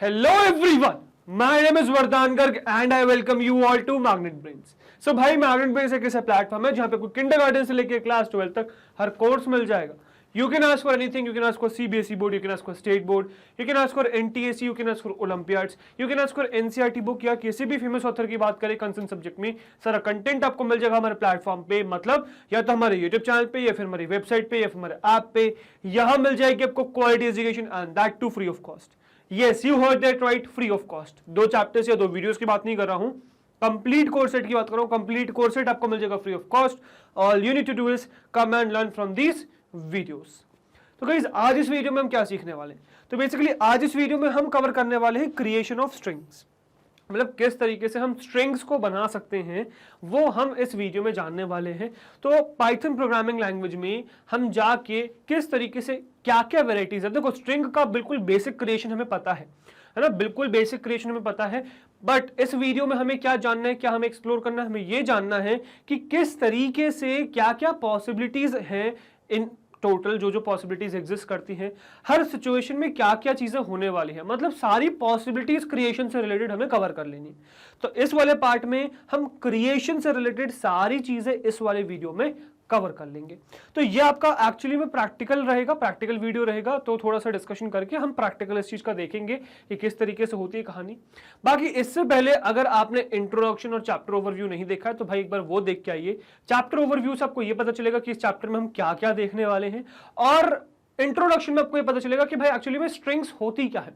Hello everyone, my name is Vardhan Garg and I welcome you all to Magnet Brains. So भाई Magnet Brains एक ऐसा platform है जहां पे कोई किंडरगार्टन से लेकर क्लास 12 तक हर कोर्स मिल जाएगा. You can ask for anything. You can ask for CBSE board, you can ask for state board, you can ask for NTSE, you can ask for Olympiads, you can ask for NCERT book या किसी भी famous author की बात करें concern subject में सारा content आपको मिल जाएगा हमारे प्लेटफॉर्म पे. मतलब या तो हमारे यूट्यूब चैनल पे या फिर हमारी वेबसाइट पे या फिर हमारे ऐप पे. यहां मिल जाएगी आपको quality education and that too free of cost. Yes, you heard that right, free of cost. 2 chapters या 2 वीडियोस की बात नहीं कर रहा हूं, कंप्लीट कोर्स सेट की बात कर रहा हूं. कंप्लीट कोर्स सेट आपको मिल जाएगा free of cost. All you need to do is come and learn from these videos. तो गाइस आज इस वीडियो में हम क्या सीखने वाले हैं? तो बेसिकली आज इस वीडियो में हम कवर करने वाले हैं क्रिएशन ऑफ स्ट्रिंग्स. मतलब किस तरीके से हम स्ट्रिंग्स को बना सकते हैं वो हम इस वीडियो में जानने वाले हैं. तो पाइथन प्रोग्रामिंग लैंग्वेज में हम जाके किस तरीके से क्या क्या वेराइटीज है. देखो स्ट्रिंग का बिल्कुल बेसिक क्रिएशन हमें पता है ना, बिल्कुल बेसिक क्रिएशन हमें पता है. बट इस वीडियो में हमें क्या जानना है, क्या हमें एक्सप्लोर करना है, हमें ये जानना है कि किस तरीके से क्या क्या पॉसिबिलिटीज हैं इन टोटल जो पॉसिबिलिटीज एग्जिस्ट करती हैं, हर सिचुएशन में क्या क्या चीजें होने वाली हैं. मतलब सारी पॉसिबिलिटीज क्रिएशन से रिलेटेड हमें कवर कर लेनी. तो इस वाले पार्ट में हम क्रिएशन से रिलेटेड सारी चीजें इस वाले वीडियो में कवर कर लेंगे. तो ये आपका एक्चुअली में प्रैक्टिकल रहेगा, प्रैक्टिकल वीडियो रहेगा. तो थोड़ा सा डिस्कशन करके हम प्रैक्टिकल इस चीज का देखेंगे कि किस तरीके से होती है कहानी. बाकी इससे पहले अगर आपने इंट्रोडक्शन और चैप्टर ओवरव्यू नहीं देखा है तो भाई एक बार वो देख के आइए. चैप्टर ओवरव्यू से आपको ये पता चलेगा कि इस चैप्टर में हम क्या क्या देखने वाले हैं, और इंट्रोडक्शन में आपको ये पता चलेगा कि भाई एक्चुअली में स्ट्रिंग्स होती क्या है.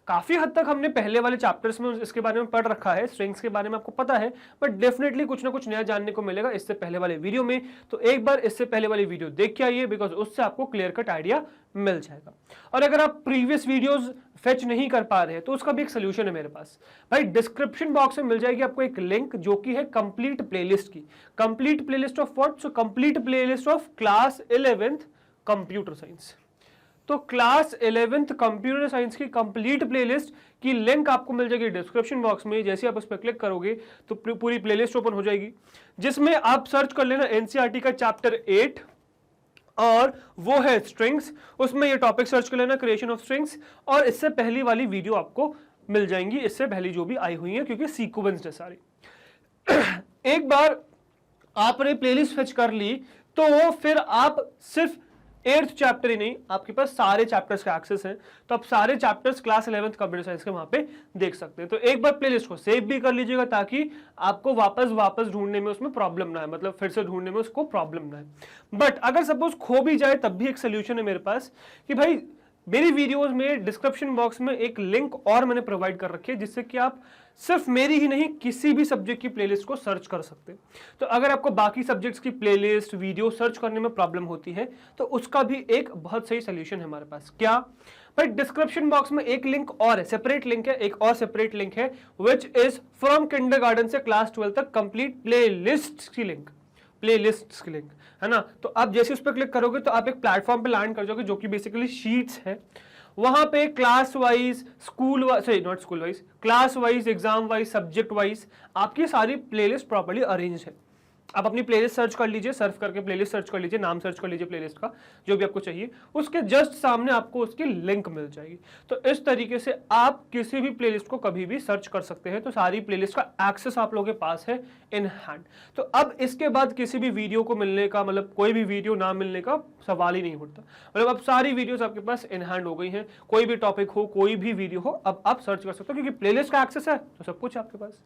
काफी हद तक हमने पहले वाले चैप्टर्स में इसके बारे में पढ़ रखा है, स्ट्रिंग्स के बारे में आपको पता है, बट डेफिनेटली कुछ ना कुछ नया जानने को मिलेगा इससे पहले वाले वीडियो में. तो एक बार इससे पहले वाली वीडियो देख के आइए, बिकॉज उससे आपको क्लियर कट आइडिया मिल जाएगा. और अगर आप प्रीवियस वीडियोस फेच नहीं कर पा रहे हैं तो उसका भी एक सोल्यूशन है मेरे पास. भाई डिस्क्रिप्शन बॉक्स में मिल जाएगी आपको एक लिंक जो कि है कंप्लीट प्लेलिस्ट की. Complete playlist of what? So complete playlist of class 11th computer science. तो क्लास 11th कंप्यूटर साइंस की कंप्लीट प्लेलिस्ट की लिंक आपको मिल जाएगी डिस्क्रिप्शन बॉक्स में. जैसे आप उस पर क्लिक करोगे तो पूरी प्लेलिस्ट ओपन हो जाएगी, जिसमें आप सर्च कर लेना एनसीईआरटी का चैप्टर 8 और वो है स्ट्रिंग्स. उसमें ये टॉपिक सर्च कर लेना क्रिएशन ऑफ स्ट्रिंग्स, और इससे पहली वाली वीडियो आपको मिल जाएंगी, इससे पहली जो भी आई हुई है, क्योंकि सीक्वेंस्ड है सारी. एक बार आपने प्लेलिस्ट फेच कर ली तो फिर आप सिर्फ 8th चैप्टर ही नहीं, आपके पास सारे चैप्टर्स का एक्सेस है. तो आप सारे chapters class 11th computer science के वहां पे देख सकते हैं. तो एक बार प्लेलिस्ट को सेव भी कर लीजिएगा ताकि आपको वापस ढूंढने में उसमें प्रॉब्लम ना है, मतलब फिर से ढूंढने में उसको प्रॉब्लम ना है. बट अगर सपोज खो भी जाए तब भी एक सोल्यूशन है मेरे पास कि भाई मेरी वीडियोस में डिस्क्रिप्शन बॉक्स में एक लिंक और मैंने प्रोवाइड कर रखी है, जिससे कि आप सिर्फ मेरी ही नहीं किसी भी सब्जेक्ट की प्लेलिस्ट को सर्च कर सकते हैं. तो अगर आपको बाकी सब्जेक्ट्स की प्लेलिस्ट वीडियो सर्च करने में प्रॉब्लम होती है तो उसका भी एक बहुत सही सोल्यूशन है हमारे पास. क्या भाई? डिस्क्रिप्शन बॉक्स में एक लिंक और है, सेपरेट लिंक है, एक और सेपरेट लिंक है विच इज फ्रॉम किंडरगार्टन से क्लास 12 तक कंप्लीट प्लेलिस्ट की लिंक, प्लेलिस्ट की लिंक है ना. तो आप जैसे उस पर क्लिक करोगे तो आप एक प्लेटफॉर्म पे लैंड कर जाओगे जो कि बेसिकली शीट्स है. वहां पे class wise, not school wise, class wise, exam wise, subject wise आपकी सारी प्लेलिस्ट प्रॉपर्ली अरेंज है. आप अपनी प्लेलिस्ट सर्च कर लीजिए, सर्च करके प्लेलिस्ट सर्च कर लीजिए, नाम सर्च कर लीजिए प्लेलिस्ट का जो भी आपको चाहिए, उसके जस्ट सामने आपको उसकी लिंक मिल जाएगी. तो इस तरीके से आप किसी भी प्लेलिस्ट को कभी भी सर्च कर सकते हैं. तो सारी प्लेलिस्ट का एक्सेस आप लोगों के पास है इन हैंड. तो अब इसके बाद किसी भी वीडियो को मिलने का, मतलब कोई भी वीडियो ना मिलने का सवाल ही नहीं उठता. मतलब अब सारी वीडियोस आपके पास इन हैंड हो गई हैं. कोई भी टॉपिक हो, कोई भी वीडियो हो, अब आप सर्च कर सकते हो क्योंकि प्लेलिस्ट का एक्सेस है तो सब कुछ आपके पास.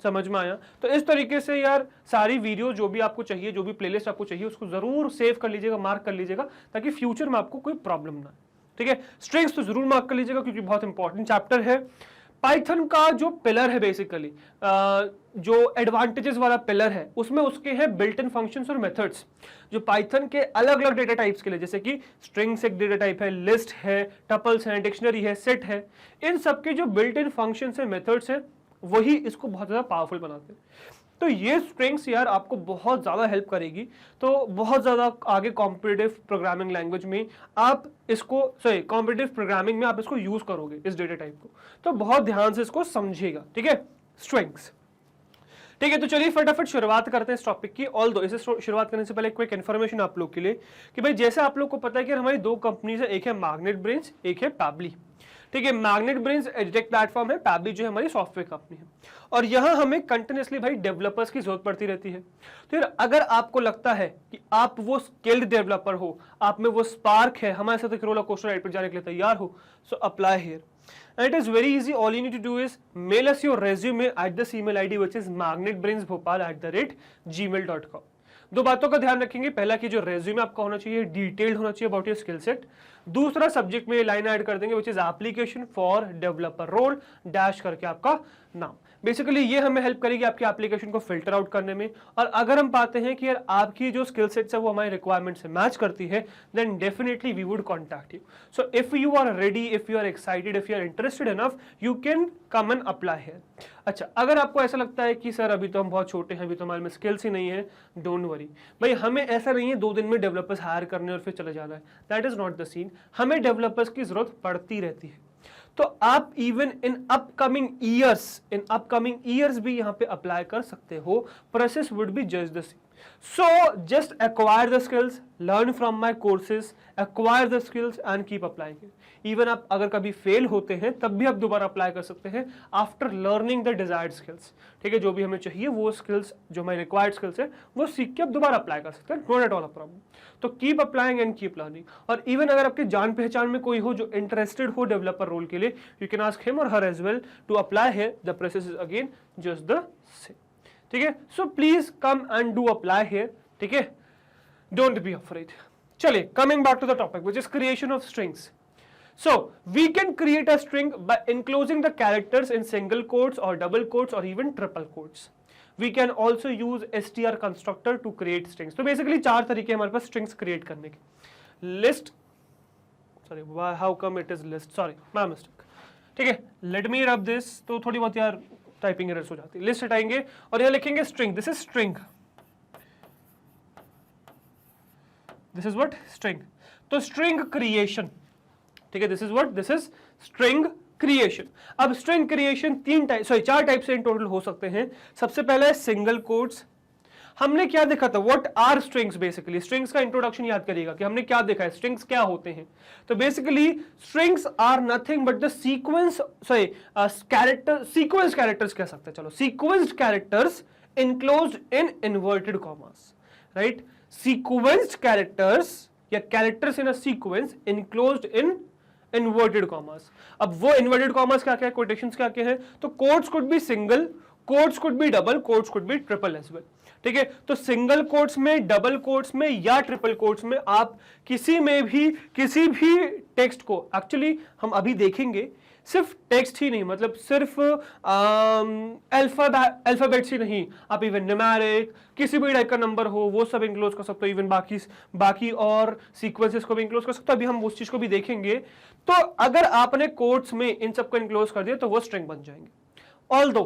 समझ में आया? तो इस तरीके से यार सारी वीडियो जो भी आपको चाहिए, जो भी प्लेलिस्ट आपको चाहिए, उसको जरूर सेव कर लीजिएगा, मार्क कर लीजिएगा, ताकि फ्यूचर में आपको कोई प्रॉब्लम ना आए. ठीक है, स्ट्रिंग्स तो जरूर मार्क कर लीजिएगा क्योंकि बहुत इंपॉर्टेंट चैप्टर है. पाइथन का जो पिलर है बेसिकली, जो एडवांटेजेस वाला पिलर है, उसमें उसके हैं बिल्ट इन फंक्शंस और मेथड्स जो पाइथन के अलग अलग डेटा टाइप्स के लिए, जैसे कि स्ट्रिंग्स एक डेटा टाइप है, लिस्ट है, टपल्स है, डिक्शनरी है, सेट है. इन सबके जो बिल्ट इन फंक्शंस है, मेथड्स है, वही इसको बहुत ज्यादा पावरफुल बनाते हैं. तो ये स्ट्रिंग्स यार आपको बहुत ज्यादा हेल्प करेगी. तो बहुत ज्यादा आगे कॉम्पिटिटिव प्रोग्रामिंग लैंग्वेज में आप इसको, कॉम्पिटिटिव प्रोग्रामिंग में आप इसको यूज करोगे इस डेटा टाइप को. तो बहुत ध्यान से इसको समझिएगा. ठीक है, स्ट्रिंग्स. ठीक है, तो चलिए फटाफट शुरुआत करते हैं इस टॉपिक की। ऑल दो इसे शुरुआत करने से पहले क्विक इन्फॉर्मेशन आप लोग के लिए कि भाई जैसे आप लोग को पता है कि हमारी दो कंपनीज है, एक है मैग्नेट ब्रेन्स, एक है पैबली। ठीक है, मैग्नेट ब्रेन्स एडटेक प्लेटफॉर्म है, पैबली जो है हमारी सॉफ्टवेयर कंपनी है, और यहां हमें कंटिन्यूअसली भाई डेवलपर्स की जरूरत पड़ती रहती है। तो यार अगर आपको लगता है कि आप वो स्किल्ड डेवलपर हो, आप में वो स्पार्क है, हमारे साथ एक रोलर कोस्टर राइड पर जाने के लिए तैयार हो, so apply here and it is very easy. All you need to do is mail us your resume at this email ID which is magnetbrainsbhopal@gmail.com। दो बातों का ध्यान रखेंगे, पहला कि जो रेज्यूमे आपका होना चाहिए डिटेल्ड होना चाहिए अबाउट योर स्किल सेट, दूसरा सब्जेक्ट में लाइन ऐड कर देंगे which is application for developer role dash करके आपका नाम। बेसिकली ये हमें हेल्प करेगी आपकी एप्लीकेशन को फिल्टर आउट करने में, और अगर हम पाते हैं कि यार आपकी जो स्किल सेट्स है वो हमारे रिक्वायरमेंट से मैच करती है, then definitely we would contact you. So if you are ready, if you are excited, if you are interested enough, you can come and apply here. अच्छा, अगर आपको ऐसा लगता है कि सर अभी तो हम बहुत छोटे हैं, अभी तो हमारे में स्किल्स ही नहीं है, डोंट वरी भाई, हमें ऐसा नहीं है 2 दिन में डेवलपर्स हायर करने और फिर चले जाना है, that is not the scene. हमें डेवलपर्स की जरूरत पड़ती रहती है, तो आप इवन इन अपकमिंग ईयर्स भी यहां पे अप्लाई कर सकते हो। Process would be just the same. So just acquire the skills, learn from my courses, acquire the skills and keep applying it. Even आप अगर कभी फेल होते हैं तब भी आप दोबारा अप्लाई कर सकते हैं after learning the desired skills. ठीक है, जो भी हमें चाहिए वो स्किल्स, जो हमारे रिक्वायर्ड स्किल्स है वो सीख के आप दोबारा अप्लाई कर सकते हैं, not at all a problem. तो keep applying and keep learning. और इवन अगर आपके जान पहचान में कोई हो जो इंटरेस्टेड हो डेवलपर रोल के लिए, यू कैन आस्क हिम और her as well to apply here. The process is again just the same. ठीक है, so please come and do apply here. ठीक है, डोंट बी अफ्रेड। चलिए, coming back to the topic which is creation of strings. So we can create a string by enclosing the characters in single quotes or double quotes or even triple quotes. We can also use str constructor to create strings. तो basically 4 तरीके हमारे पास strings create करने के। List, sorry, how come it is list? Sorry, my mistake. ठीक है, let me rub this। तो थोड़ी बहुत यार टाइपिंग एरर्स हो जाती है। लिस्ट हटाएंगे और यहाँ लिखेंगे string. This is string, this is what string. तो स्ट्रिंग क्रिएशन, ठीक है, this is what, this is string creation. अब स्ट्रिंग क्रिएशन 4 टाइप से इन टोटल हो सकते हैं। सबसे पहला है सिंगल कोट्स। हमने क्या देखा था, what are strings? Basically strings का इंट्रोडक्शन याद करिएगा कि हमने क्या देखा है, स्ट्रिंग्स क्या होते हैं। तो basically strings are nothing but the sequence, sequence characters कह सकते हैं, चलो sequenced characters enclosed in inverted commas, right. Sequenced characters या characters in a sequence enclosed in inverted commas. अब वो इन्वर्टेड कॉमास क्या क्या है, कोटेशंस क्या क्या है? तो quotes could be single, quotes could be double, quotes could be triple as well. ठीक है, तो सिंगल कोट्स में, डबल कोट्स में या ट्रिपल कोट्स में आप किसी भी टेक्स्ट को, एक्चुअली हम अभी देखेंगे सिर्फ टेक्स्ट ही नहीं, मतलब सिर्फ अल्फाबेट्स ही नहीं, आप इवन न्यूमेरिक किसी भी टाइप का नंबर हो वो सब इंक्लोज कर सकते हो, इवन बाकी और सीक्वेंसेस को भी इंक्लोज कर सकते हो। अभी हम उस चीज को भी देखेंगे। तो अगर आपने कोट्स में इन सबको इंक्लोज कर दिया तो वो स्ट्रिंग बन जाएंगे। ऑल्दो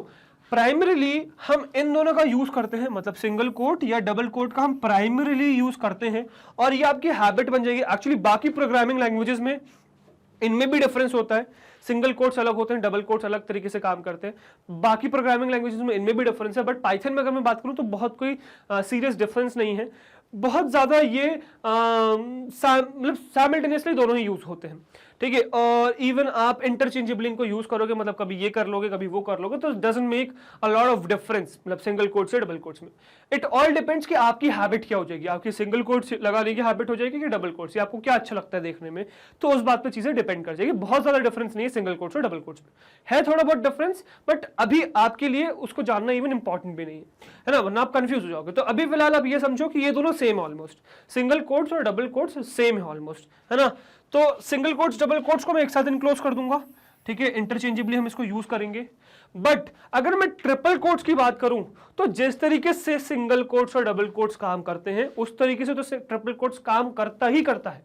प्राइमरीली हम इन दोनों का यूज करते हैं, मतलब सिंगल कोट या डबल कोट का हम प्राइमरीली यूज करते हैं, और ये आपकी हैबिट बन जाएगी। एक्चुअली बाकी प्रोग्रामिंग लैंग्वेजेस में इनमें भी डिफरेंस होता है, सिंगल कोट्स अलग होते हैं, डबल कोट्स अलग तरीके से काम करते हैं। बाकी प्रोग्रामिंग लैंग्वेजेस में इनमें भी डिफरेंस है, बट पाइथन में अगर मैं बात करूं तो बहुत कोई सीरियस डिफरेंस नहीं है। बहुत ज्यादा ये मतलब साइमल्टेनियसली दोनों ही यूज होते हैं। ठीक है, और इवन आप इंटरचेंजेबली इनको यूज करोगे, मतलब कभी ये कर लोगे कभी वो कर लोगे, तो doesn't make a lot of difference, मतलब सिंगल कोट से डबल कोट्स में। इट ऑल डिपेंड्स कि आपकी हैबिट क्या हो जाएगी, आपकी सिंगल कोट्स लगाने की हैबिट हो जाएगी कि डबल कोट्स, आपको क्या अच्छा लगता है देखने में, तो उस बात पे चीजें डिपेंड कर जाएगी। बहुत ज्यादा डिफरेंस नहीं है सिंगल कोट्स और डबल कोट्स में, है थोड़ा बहुत डिफरेंस, बट अभी आपके लिए उसको जानना इवन इंपॉर्टेंट भी नहीं है ना, वरना आप कंफ्यूज हो जाओगे। तो अभी फिलहाल आप ये समझो कि ये दोनों सेम, ऑलमोस्ट सिंगल कोट्स और डबल कोट्स सेम है ऑलमोस्ट, है ना। तो सिंगल कोट्स डबल कोट्स को मैं एक साथ इनक्लोज कर दूंगा, ठीक है, इंटरचेंजेबली हम इसको यूज करेंगे। बट अगर मैं ट्रिपल कोट्स की बात करूं तो जिस तरीके से सिंगल कोट्स और डबल कोट्स काम करते हैं उस तरीके से तो ट्रिपल कोट्स काम करता ही करता है।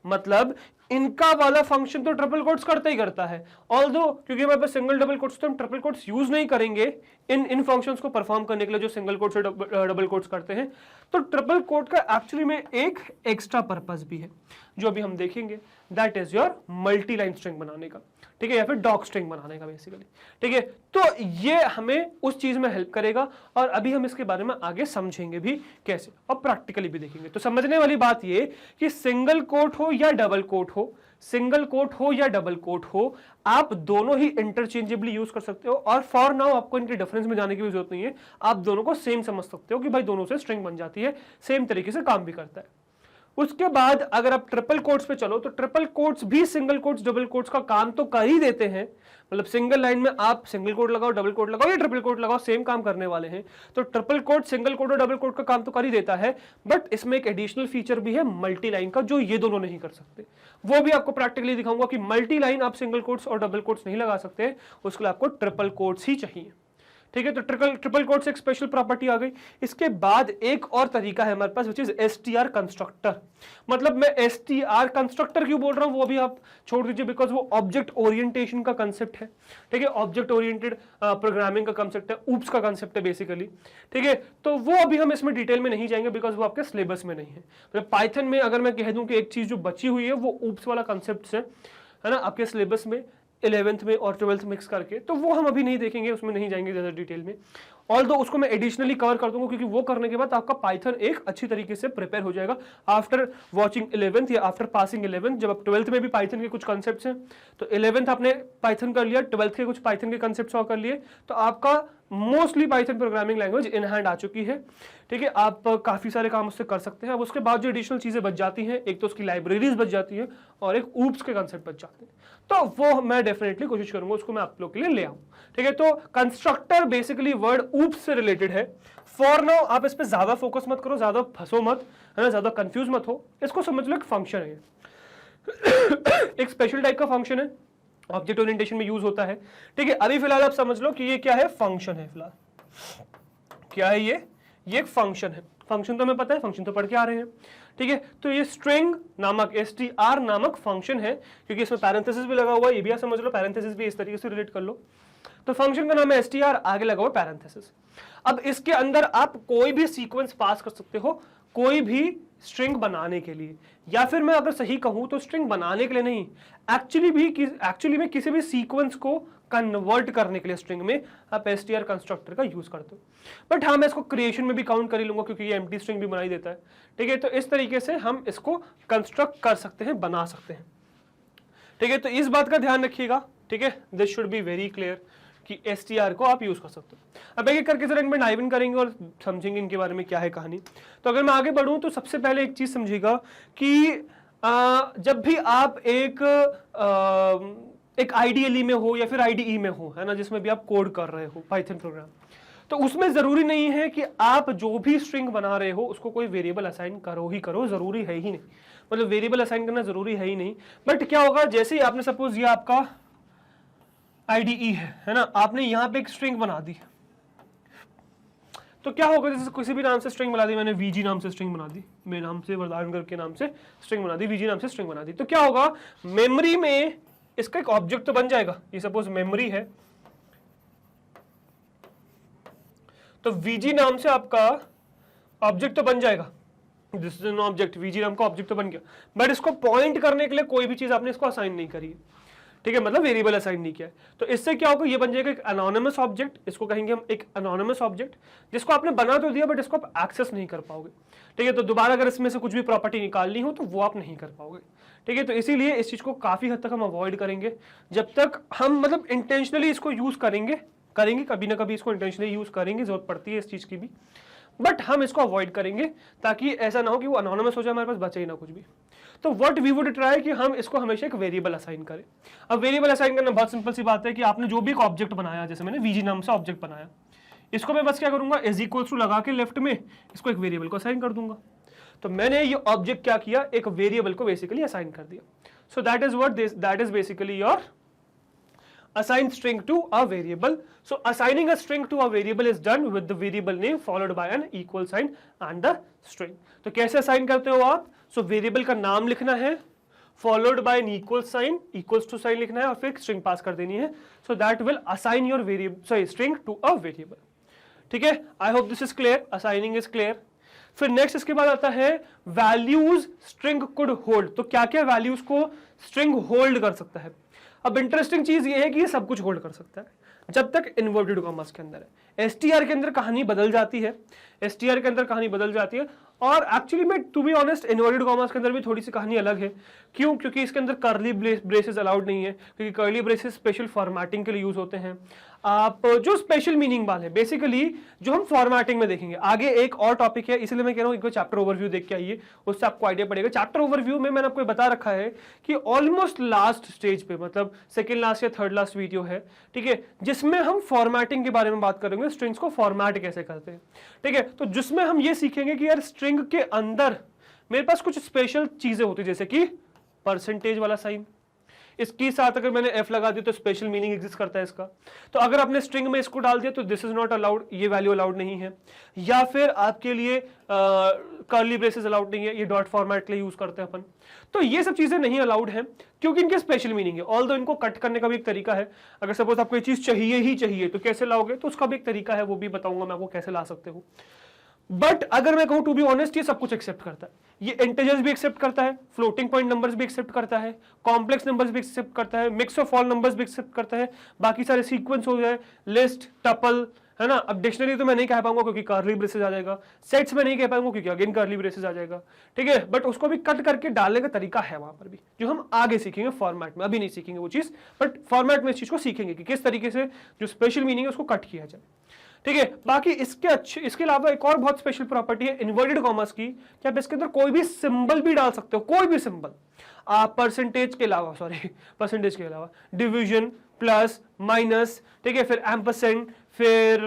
मतलब इनका वाला फंक्शन तो ट्रिपल कोट्स करता ही करता है, ऑल्दो क्योंकि हमारे पास सिंगल डबल कोट्स तो हम ट्रिपल कोट्स यूज नहीं करेंगे इन फंक्शंस को परफॉर्म करने के लिए जो सिंगल कोट्स और डबल कोट्स करते हैं। तो ट्रिपल कोट का एक्चुअली में एक एक्स्ट्रा पर्पस भी है जो अभी हम देखेंगे, that is your multi line string बनाने का, ठीक है, या फिर डॉग स्ट्रिंग बनाने का बेसिकली, ठीक है। तो ये हमें उस चीज में हेल्प करेगा और अभी हम इसके बारे में आगे समझेंगे भी कैसे और प्रैक्टिकली भी देखेंगे। तो समझने वाली बात ये कि सिंगल कोट हो या डबल कोट हो, सिंगल कोट हो या डबल कोट हो, आप दोनों ही इंटरचेंजेबली यूज कर सकते हो और फॉर नाउ आपको इनके डिफरेंस में जाने की भी जरूरत नहीं है, आप दोनों को सेम समझ सकते हो कि भाई दोनों से स्ट्रिंग बन जाती है, सेम तरीके से काम भी करता है। उसके बाद अगर आप ट्रिपल कोट्स पे चलो तो ट्रिपल कोट्स भी सिंगल कोट्स डबल कोट्स का काम तो कर ही देते हैं, मतलब सिंगल लाइन में आप सिंगल कोट लगाओ, डबल कोट लगाओ या ट्रिपल कोट लगाओ, सेम काम करने वाले हैं। तो ट्रिपल कोट सिंगल कोट और डबल कोट का काम तो कर ही देता है, बट इसमें एक एडिशनल फीचर भी है मल्टी लाइन का, जो ये दोनों नहीं कर सकते। वो भी आपको प्रैक्टिकली दिखाऊंगा कि मल्टी लाइन आप सिंगल कोट्स और डबल कोट्स नहीं लगा सकते, उसके लिए आपको ट्रिपल कोट्स ही चाहिए, ठीक है। तो ट्रिपल कोट से एक स्पेशल प्रॉपर्टी आ गई। इसके बाद एक और तरीका है हमारे पास, विच इज एसटीआर कंस्ट्रक्टर। मतलब मैं एसटीआर कंस्ट्रक्टर क्यों बोल रहा हूं वो भी आप छोड़ दीजिए, बिकॉज वो ऑब्जेक्ट ओरिएंटेशन का कंसेप्ट है, ठीक है, ऑब्जेक्ट ओरिएंटेड प्रोग्रामिंग का कंसेप्ट है, ऊप्स का कंसेप्ट है बेसिकली, ठीक है। तो वो अभी हम इसमें डिटेल में नहीं जाएंगे बिकॉज वो आपके सिलेबस में नहीं है। मतलब पाइथन में अगर मैं कह दूं कि एक चीज जो बची हुई है वो ऊप्स वाला कंसेप्ट है ना, आपके सिलेबस में 11th में और 12th मिक्स करके, तो वो हम अभी नहीं देखेंगे, उसमें नहीं जाएंगे ज़्यादा डिटेल में। ऑल्दो उसको मैं एडिशनली कवर कर दूंगा क्योंकि वो करने के बाद आपका पाइथन एक अच्छी तरीके से प्रिपेयर हो जाएगा आफ्टर वॉचिंग 11th या आफ्टर पासिंग 11th। जब आप 12th में भी पाइथन के कुछ कॉन्सेप्ट्स हैं तो 11th आपने पाइथन कर लिया, 12th के कुछ पाइथन के कॉन्सेप्ट्स और कर लिए, तो आपका mostly Python programming language in hand आ चुकी है, ठीक है। आप काफी सारे काम उससे कर सकते हैं। अब उसके बाद जो एडिशनल चीजें बच जाती हैं, एक तो उसकी लाइब्रेरीज बच जाती हैं और एक ऊप्स के कॉन्सेप्ट बच जाते हैं, तो वो मैं डेफिनेटली कोशिश करूंगा उसको मैं आप लोग के लिए ले आऊं, ठीक है। तो कंस्ट्रक्टर बेसिकली वर्ड ऊप्स से रिलेटेड है। फॉर नाउ आप इस पे ज्यादा फोकस मत करो, ज्यादा फंसो मत, है ना, ज्यादा कंफ्यूज मत हो, इसको समझ लो एक फंक्शन है एक स्पेशल टाइप का फंक्शन है, ऑब्जेक्ट ओरिएंटेशन में यूज होता है, ठीक है। अभी फिलहाल आप समझ लो कि ये क्या है, फंक्शन है। फिलहाल क्या है ये एक फंक्शन है। फंक्शन तो हमें पता है, फंक्शन तो पढ़ के आ रहे हैं, ठीक है। तो ये स्ट्रिंग नामक str नामक फंक्शन है, क्योंकि इसमें पैरेंथेसिस भी लगा हुआ है, ये भी आप समझ लो, पैरेंथेसिस भी इस तरीके से रिलेट कर लो। तो फंक्शन का नाम है str, आगे लगा हुआ पैरेंथेसिस। अब इसके अंदर आप कोई भी सीक्वेंस पास कर सकते हो, कोई भी स्ट्रिंग बनाने के लिए, या फिर मैं अगर सही कहूं तो स्ट्रिंग बनाने के लिए नहीं, एक्चुअली में किसी भी सीक्वेंस को कन्वर्ट करने के लिए स्ट्रिंग में आप str कंस्ट्रक्टर का यूज करते हो। बट हाँ, मैं इसको क्रिएशन में भी काउंट कर ही लूंगा क्योंकि ये एम्प्टी स्ट्रिंग भी बनाई देता है, ठीक है। तो इस तरीके से हम इसको कंस्ट्रक्ट कर सकते हैं, बना सकते हैं, ठीक है। तो इस बात का ध्यान रखिएगा, ठीक है, this should be very clear कि str को आप यूज कर सकते हो। अब एक एक करके जरा इनमें डाइव इन करेंगे और समझेंगे इनके बारे में क्या है कहानी। तो अगर मैं आगे बढ़ूं तो सबसे पहले एक चीज समझिएगा कि जब भी आप एक IDLE में हो या फिर IDE में हो, है ना, जिसमें भी आप कोड कर रहे हो पाइथन प्रोग्राम, तो उसमें जरूरी नहीं है कि आप जो भी स्ट्रिंग बना रहे हो उसको कोई वेरिएबल असाइन करो ही करो, जरूरी है ही नहीं, मतलब वेरिएबल असाइन करना जरूरी है ही नहीं। बट क्या होगा, जैसे ही आपने सपोज ये आपका IDE है ना, आपने यहाँ पे एक स्ट्रिंग बना दी, तो क्या होगा, जैसे किसी भी नाम से स्ट्रिंग बना दी, मैंने VG नाम से स्ट्रिंग बना दी, मेरे नाम से वरदानगर के नाम से स्ट्रिंग बना दी, VG नाम से स्ट्रिंग बना दी, तो क्या होगा, मेमोरी में इसका एक ऑब्जेक्ट तो बन जाएगा। ये सपोज मेमोरी है, तो VG नाम से आपका ऑब्जेक्ट तो बन जाएगा, this is an object, VG नाम का ऑब्जेक्ट तो बन गया, बट इसको पॉइंट करने के लिए कोई भी चीज आपने इसको असाइन नहीं करी है, ठीक है, मतलब वेरिएबल असाइन नहीं किया है। तो इससे क्या होगा, ये बन जाएगा एक एनोनिमस ऑब्जेक्ट, इसको कहेंगे हम एक एनोनिमस ऑब्जेक्ट, जिसको आपने बना तो दिया बट इसको आप एक्सेस नहीं कर पाओगे, ठीक है। तो दोबारा अगर इसमें से कुछ भी प्रॉपर्टी निकालनी हो तो वो आप नहीं कर पाओगे, ठीक है। तो इसीलिए इस चीज को काफी हद तक हम अवॉइड करेंगे, जब तक हम मतलब इंटेंशनली इसको यूज करेंगे कभी ना कभी इसको इंटेंशनली यूज करेंगे, जरूरत पड़ती है इस चीज की भी, बट हम इसको अवॉइड करेंगे ताकि ऐसा ना हो कि वो अनोनिमस हो जाए, हमारे पास बचे ही ना कुछ भी। तो व्हाट वी वुड ट्राई कि हम इसको हमेशा एक वेरिएबल असाइन करें। अब वेरिएबल असाइन करना बहुत सिंपल सी बात है कि आपने जो भी एक ऑब्जेक्ट बनाया, जैसे मैंने VG नाम से ऑब्जेक्ट बनाया, इसको मैं बस क्या करूंगा, इज इक्वल्स टू लगा के लेफ्ट में इसको एक वेरिएबल को असाइन कर दूंगा। तो मैंने ये ऑब्जेक्ट क्या किया, एक वेरिएबल को बेसिकली असाइन कर दिया। सो that is basically your assign string to a variable. So assigning a string to a variable is done with the variable name followed by an equal sign and the string. तो कैसे assign करते हो आप, so variable का नाम लिखना है followed by an equal sign, equals to sign लिखना है और फिर स्ट्रिंग पास कर देनी है, so that will assign your variable, sorry string to a variable. ठीक है, I hope this is clear, assigning is clear. फिर नेक्स्ट इसके बाद आता है वैल्यूज स्ट्रिंग कुड होल्ड। तो क्या क्या वैल्यूज को स्ट्रिंग होल्ड कर सकता है। अब इंटरेस्टिंग चीज ये है कि ये सब कुछ होल्ड कर सकता है जब तक इन्वर्टेड कॉमास के अंदर है। एसटीआर के अंदर कहानी बदल जाती है, एसटीआर के अंदर कहानी बदल जाती है। और एक्चुअली में to be honest inverted commas के अंदर भी थोड़ी सी कहानी अलग है। क्यों? क्योंकि इसके अंदर कर्ली ब्रेसेस अलाउड नहीं है, क्योंकि कर्ली ब्रेसेस स्पेशल फॉर्मेटिंग के लिए यूज होते हैं। आप जो स्पेशल मीनिंग वाले बेसिकली जो हम फॉर्मेटिंग में देखेंगे, आगे एक और टॉपिक है, इसलिए मैं कह रहा हूं एक चैप्टर ओवरव्यू देख के आइए, उससे आपको आइडिया पड़ेगा। चैप्टर ओवरव्यू में मैंने आपको बता रखा है कि ऑलमोस्ट लास्ट स्टेज पे, मतलब सेकंड लास्ट या थर्ड लास्ट वीडियो है, ठीक है, जिसमें हम फॉर्मेटिंग के बारे में बात करेंगे, स्ट्रिंग्स को फॉर्मेट कैसे करते हैं। ठीक है, तो जिसमें हम ये सीखेंगे कि यार स्ट्रिंग के अंदर मेरे पास कुछ स्पेशल चीजें होती है, जैसे कि परसेंटेज वाला साइन, इसके साथ अगर मैंने एफ लगा दी तो स्पेशल मीनिंग एग्जिस्ट करता है इसका। तो अगर आपने स्ट्रिंग में इसको डाल दिया तो दिस इज नॉट अलाउड, ये वैल्यू अलाउड नहीं है। या फिर आपके लिए कर्ली ब्रेसेस अलाउड नहीं है, ये डॉट फॉर्मेट के लिए यूज करते हैं अपन। तो ये सब चीजें नहीं अलाउड है क्योंकि इनके स्पेशल मीनिंग है। ऑल्दो इनको कट करने का भी एक तरीका है। अगर सपोज आपको ये चीज चाहिए ही चाहिए तो कैसे लाओगे, तो उसका भी एक तरीका है, वो भी बताऊंगा मैं आपको कैसे ला सकते हो। बट अगर मैं कहूं टू बी ऑनेस्ट, ये सब कुछ एक्सेप्ट करता है। ये इंटीजर्स भी एक्सेप्ट करता है, फ्लोटिंग पॉइंट नंबर्स भी एक्सेप्ट करता है, कॉम्प्लेक्स नंबर्स भी एक्सेप्ट करता है, मिक्स ऑफ ऑल नंबर्स भी एक्सेप्ट करता है, बाकी सारे सीक्वेंस हो जाए, लिस्ट, टपल, है ना। अब डिक्शनरी तो मैं नहीं कह पाऊंगा क्योंकि कर्ली ब्रेसेस आ जाएगा, सेट्स में नहीं कह पाऊंगा क्योंकि अगेन कर्ली ब्रेसेस आ जाएगा। ठीक है, बट उसको भी कट करके डालने का तरीका है वहां पर भी, जो हम आगे सीखेंगे फॉर्मेट में। अभी नहीं सीखेंगे वो चीज, बट फॉर्मेट में इस चीज को सीखेंगे कि किस तरीके से जो स्पेशल मीनिंग है उसको कट किया जाए। ठीक है, बाकी इसके अलावा एक और बहुत स्पेशल प्रॉपर्टी है इन्वर्टेड कॉमर्स की, कि आप इसके अंदर कोई भी सिंबल भी डाल सकते हो, कोई भी सिंबल। आप परसेंटेज के अलावा डिवीजन, प्लस, माइनस, ठीक है, फिर एम्परसेंड, फिर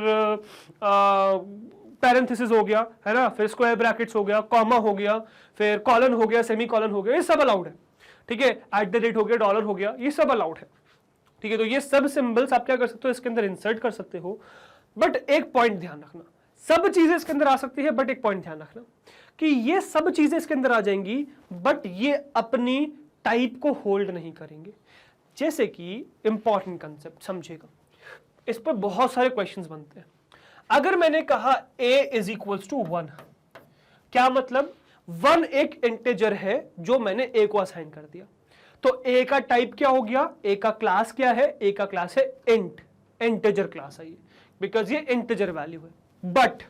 पैरेंथेसिस हो गया, है ना, फिर स्क्वायर ब्रैकेट्स हो गया, कॉमा हो गया, फिर कॉलन हो गया, सेमी कॉलन हो गया, ये सब अलाउड है। ठीक है, @ हो गया, डॉलर हो गया, ये सब अलाउड है। ठीक है, तो ये सब सिंबल्स आप क्या कर सकते हो, इसके अंदर इंसर्ट कर सकते हो। बट एक पॉइंट ध्यान रखना, सब चीजें इसके अंदर आ सकती है, बट एक पॉइंट ध्यान रखना कि ये सब चीजें इसके अंदर आ जाएंगी बट ये अपनी टाइप को होल्ड नहीं करेंगे। जैसे कि इंपॉर्टेंट कंसेप्ट समझेगा, इस पर बहुत सारे क्वेश्चंस बनते हैं। अगर मैंने कहा a इज इक्वल्स टू 1, क्या मतलब 1 एक इंटीजर है जो मैंने a को असाइन कर दिया, तो a का टाइप क्या हो गया, a का क्लास क्या है, a का क्लास है इंटीजर क्लास है ये, बिकॉज ये इंटीजर वैल्यू है। बट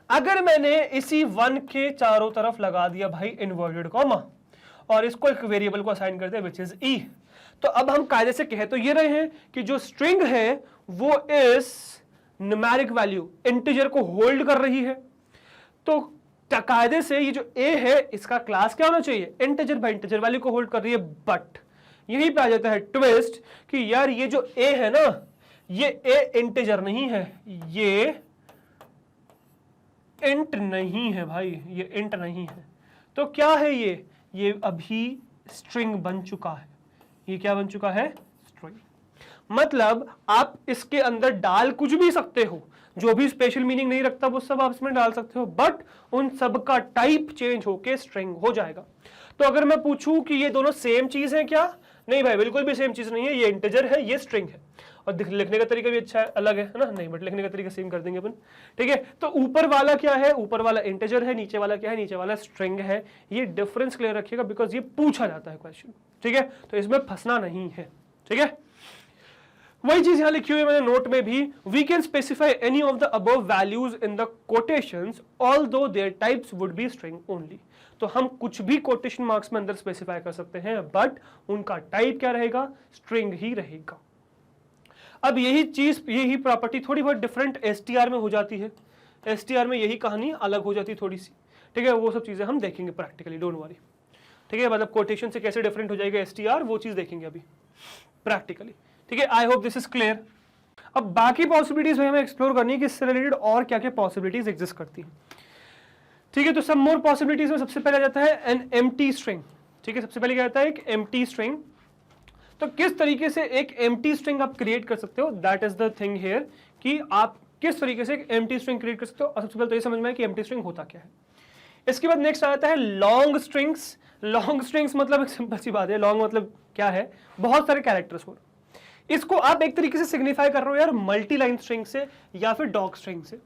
अगर मैंने इसी 1 के चारों तरफ लगा दिया भाई इन्वर्टेड कॉमा और इसको एक वेरिएबल को असाइन कर दिया विच इज e, तो अब हम कायदे से कह तो ये रहे हैं कि जो स्ट्रिंग है वो इस न्यूमेरिक वैल्यू इंटीजर को होल्ड कर रही है। तो कायदे से ये जो a है इसका क्लास क्या होना चाहिए, इंटीजर, भाई इंटीजर वैल्यू को होल्ड कर रही है। बट यहीं पे आ जाता है ट्विस्ट कि यार ये जो a है ना, ये a इंटीजर नहीं है, ये इंट नहीं है भाई, ये इंट नहीं है। तो क्या है ये अभी स्ट्रिंग बन चुका है। ये क्या बन चुका है, स्ट्रिंग। मतलब आप इसके अंदर डाल कुछ भी सकते हो, जो भी स्पेशल मीनिंग नहीं रखता वो सब आप इसमें डाल सकते हो, बट उन सब का टाइप चेंज होके स्ट्रिंग हो जाएगा। तो अगर मैं पूछूं कि ये दोनों सेम चीज है क्या, नहीं भाई बिल्कुल भी सेम चीज नहीं है, ये इंटीजर है, ये स्ट्रिंग है। और लिखने का तरीका भी अच्छा है, अलग है ना, नहीं बट लिखने का तरीका सेम कर देंगे अपन। ठीक है, तो ऊपर वाला क्या है, ऊपर वाला इंटीजर है, नीचे वाला क्या है, नीचे वाला स्ट्रिंग है। ये डिफरेंस क्लियर रखिएगा बिकॉज ये पूछा जाता है क्वेश्चन। ठीक है, तो इसमें फंसना नहीं है। ठीक है, वही चीज यहां लिखी हुई है मैंने नोट में भी, we can specify any of the above values in the quotations although their types would be string only. तो हम कुछ भी कोटेशन मार्क्स में अंदर स्पेसिफाई कर सकते हैं, बट उनका टाइप क्या रहेगा, स्ट्रिंग ही रहेगा। अब यही प्रॉपर्टी थोड़ी बहुत डिफरेंट एसटीआर में हो जाती है। एसटीआर में यही कहानी अलग हो जाती है थोड़ी सी। ठीक है, वो सब चीजें हम देखेंगे प्रैक्टिकली, डोंट वरी। ठीक है, मतलब कोटेशन से कैसे डिफरेंट हो जाएगा एसटीआर, वो चीज देखेंगे अभी प्रैक्टिकली। ठीक है, I hope this is clear. अब बाकी पॉसिबिलिटीज हमें एक्सप्लोर करनी है कि इससे रिलेटेड और क्या क्या पॉसिबिलिटीज एग्जिस्ट करती हैं। ठीक है, तो सम मोर पॉसिबिलिटीज में सबसे पहले आ जाता है एन एम्प्टी स्ट्रिंग। ठीक है, सबसे पहले क्या आता है, एक एम्प्टी स्ट्रिंग। तो किस तरीके से एक एम्प्टी स्ट्रिंग आप क्रिएट कर सकते हो, that is the thing here, कि आप किस तरीके से एक एम्प्टी स्ट्रिंग क्रिएट कर सकते हो। और सबसे पहले तो ये समझ में है कि एम्प्टी स्ट्रिंग होता क्या है। इसके बाद नेक्स्ट आता है लॉन्ग स्ट्रिंग्स। लॉन्ग स्ट्रिंग्स मतलब एक सिंपल सी बात है, लॉन्ग मतलब क्या है, बहुत सारे कैरेक्टर्स हो। इसको आप एक तरीके से सिग्निफाई कर रहे हो यार मल्टी लाइन स्ट्रिंग से या फिर डॉग स्ट्रिंग से।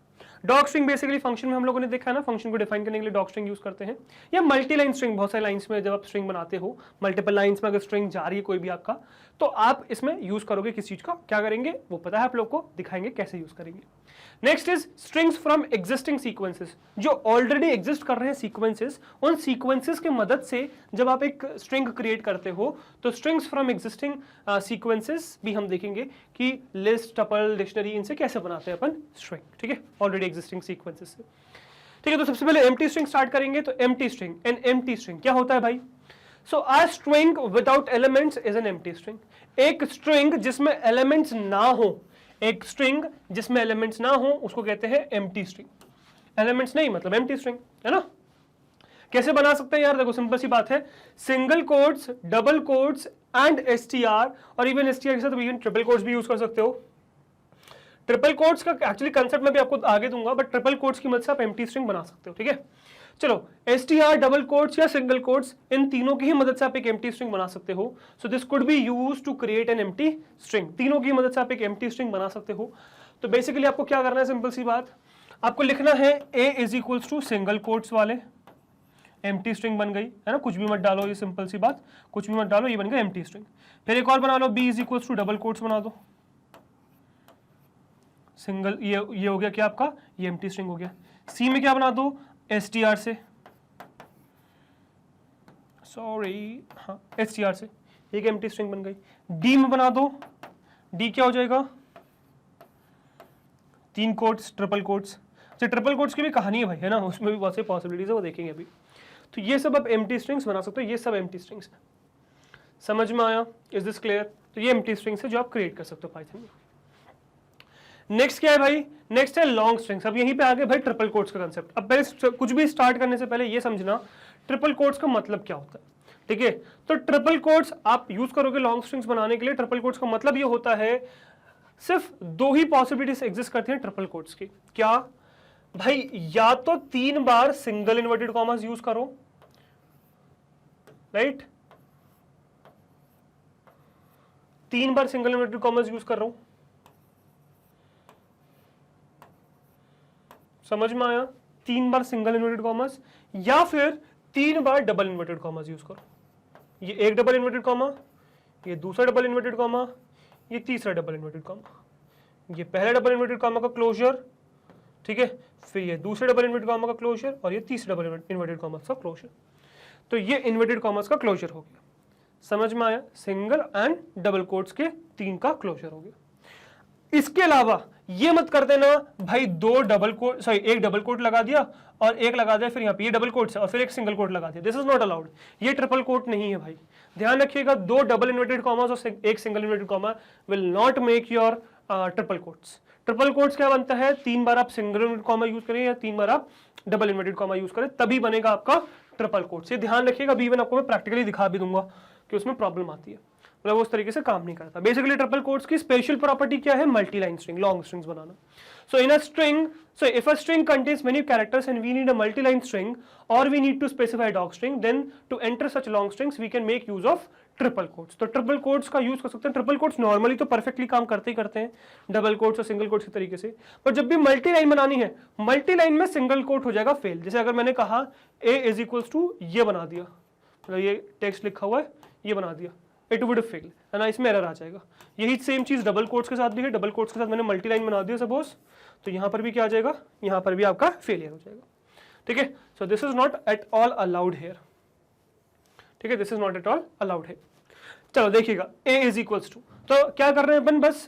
डॉग स्ट्रिंग बेसिकली फंक्शन में हम लोगों ने देखा है ना, फंक्शन को डिफाइन करने के लिए डॉग स्ट्रिंग यूज करते हैं, या मल्टी लाइन स्ट्रिंग, बहुत सारे लाइंस में जब आप स्ट्रिंग बनाते हो, मल्टीपल लाइंस में अगर स्ट्रिंग जा रही है कोई भी आपका, तो आप इसमें यूज करोगे किस चीज का, क्या करेंगे वो पता है आप लोग को, दिखाएंगे कैसे यूज करेंगे। Next is strings from existing sequences, जो ऑलरेडी एग्जिस्ट कर रहे हैं सीक्वेंसेस, उन सीक्वेंसेस के मदद से जब आप एक स्ट्रिंग क्रिएट करते हो तो स्ट्रिंग्स फ्रॉम एग्जिस्टिंग सीक्वेंसेस भी हम देखेंगे कि लिस्ट, टपल, डिक्शनरी, इनसे कैसे बनाते हैं अपन स्ट्रिंग, ठीक है, ऑलरेडी एग्जिस्टिंग सीक्वेंसेस से। ठीक है, तो सबसे पहले एम्प्टी स्ट्रिंग स्टार्ट करेंगे। तो empty string, an empty string क्या होता है भाई? So a string without elements is an empty string. एक स्ट्रिंग जिसमें एलिमेंट्स ना हो, एक स्ट्रिंग जिसमें एलिमेंट्स ना हो उसको कहते हैं एम्प्टी स्ट्रिंग। एलिमेंट्स नहीं मतलब एम्प्टी स्ट्रिंग, है ना। कैसे बना सकते हैं यार? देखो सिंपल सी बात है, single quotes, double quotes and STR, और इवन एसटीआर के साथ इवन ट्रिपल कोट्स भी यूज कर सकते हो। ट्रिपल कोट्स का एक्चुअली कंसेप्ट मैं भी आपको आगे दूंगा, बट ट्रिपल कोट्स की मदद से आप एम्प्टी स्ट्रिंग बना सकते हो, ठीक है। चलो, एसटीआर, डबल कोट्स या सिंगल कोट्स, इन तीनों की ही मदद से आप एक एम्प्टी स्ट्रिंग बना सकते हो। So this could be used to create an empty string. तीनों की मदद से आप एक एम्प्टी स्ट्रिंग बना सकते हो। तो बेसिकली आपको क्या करना है, सिंपल सी बात, आपको लिखना है a is equals to single quotes वाले, एम्प्टी स्ट्रिंग बन गई, है ना, कुछ भी मत डालो, ये सिंपल सी बात, कुछ भी मत डालो, ये बन गया एम्प्टी स्ट्रिंग। फिर एक और बना लो, b is equals to double quotes बना दो, सिंगल, ये हो गया क्या आपका, ये एम्प्टी स्ट्रिंग हो गया। सी में क्या बना दो, एसटीआर से, सॉरी हाँ एसटीआर से, एक एम्प्टी स्ट्रिंग बन गई। डी में बना दो, डी क्या हो जाएगा, तीन कोट्स, ट्रिपल कोट्स। अच्छा, ट्रिपल कोट्स की भी कहानी है भाई, है ना, उसमें भी बहुत सी पॉसिबिलिटीज है, वो देखेंगे अभी। तो ये सब आप एम्प्टी स्ट्रिंग्स बना सकते हो, ये सब एम्प्टी स्ट्रिंग्स है। समझ में आया? Is this clear? तो ये एम्प्टी स्ट्रिंग्स है जो आप क्रिएट कर सकते हो पाइथन में। नेक्स्ट क्या है भाई? नेक्स्ट है लॉन्ग स्ट्रिंग्स। अब यहीं पे आ गए भाई ट्रिपल कोट्स का कंसेप्ट। अब पहले कुछ भी स्टार्ट करने से पहले ये समझना ट्रिपल कोट्स का मतलब क्या होता है, ठीक है। तो ट्रिपल कोट्स आप यूज करोगे लॉन्ग स्ट्रिंग्स बनाने के लिए। ट्रिपल कोट्स का मतलब ये होता है, सिर्फ दो ही पॉसिबिलिटीज एग्जिस्ट करती हैं ट्रिपल कोट्स की। क्या भाई? या तो 3 बार सिंगल इन्वर्टेड कॉमास यूज करो, राइट, 3 बार सिंगल इन्वर्टेड कॉमास यूज कर रहा हूं, समझ में आया? 3 बार सिंगल इन्वर्टेड कॉमास, या फिर 3 बार डबल इन्वर्टेड कॉमास यूज करो। ये एक डबल इन्वर्टेड कॉमा, ये दूसरा डबल इन्वर्टेड कॉमा, ये तीसरा डबल इन्वर्टेड कॉमा, ये पहला डबल इन्वर्टेड कॉमा का क्लोजर, ठीक है, फिर ये दूसरे डबल इन्वर्टेड कॉमा का क्लोजर, और ये तीसरे डबल इन्वर्टेड कॉमास का क्लोजर। तो ये इन्वर्टेड कॉमास का क्लोजर हो गया। समझ में आया? सिंगल एंड डबल कोट्स के 3 का क्लोजर हो गया। इसके अलावा ये मत कर देना भाई, एक डबल कोट लगा दिया और एक लगा दिया, फिर यहाँ पे ये डबल कोट से और फिर एक सिंगल कोट लगा दिया। दिस इज नॉट अलाउड, ये ट्रिपल कोट नहीं है भाई। ध्यान रखिएगा, 2 डबल इन्वर्टेड कॉमास और एक single inverted comma will not make your triple quotes. Triple quotes क्या बनता है? 3 बार आप सिंगल इन्वर्टेड कॉमा यूज करें या 3 बार आप डबल इन्वर्टेड कॉमा यूज करें, तभी बनेगा आपका ट्रिपल कोट्स। ये ध्यान रखिएगा, अभी इवन आपको मैं प्रैक्टिकली दिखा भी दूंगा कि उसमें प्रॉब्लम आती है, मतलब वो उस तरीके से काम नहीं करता। बेसिकली ट्रिपल कोट्स की स्पेशल प्रॉपर्टी क्या है? Multi line string, long strings banana. So in a string, so if a string contains many characters and we need a multi-line string or we need to specify a dog string, then to enter such long strings we can make use of triple quotes. तो triple quotes का use कर सकते हैं। Triple quotes normally तो perfectly काम करते ही करते हैं डबल कोट्स और सिंगल कोट्स के तरीके से, पर जब भी मल्टी लाइन बनानी है, मल्टी लाइन में सिंगल कोट हो जाएगा फेल। जैसे अगर मैंने कहा a इज इक्वल्स टू ये बना दिया, मतलब ये टेक्स्ट लिखा हुआ है, ये बना दिया, इट वुड फेल, है ना, इसमें एरर आ जाएगा। यही सेम चीज डबल कोट्स के साथ भी है। डबल कोट्स के साथ मैंने मल्टी लाइन बना दिया सपोज, तो यहां पर भी क्या आ जाएगा, यहां पर भी आपका फेलियर हो जाएगा, ठीक है। So this is not at all allowed here, ठीक है, this is not at all allowed है। चलो देखिएगा, a इज इक्वल्स टू, तो क्या कर रहे हैं अपन, बस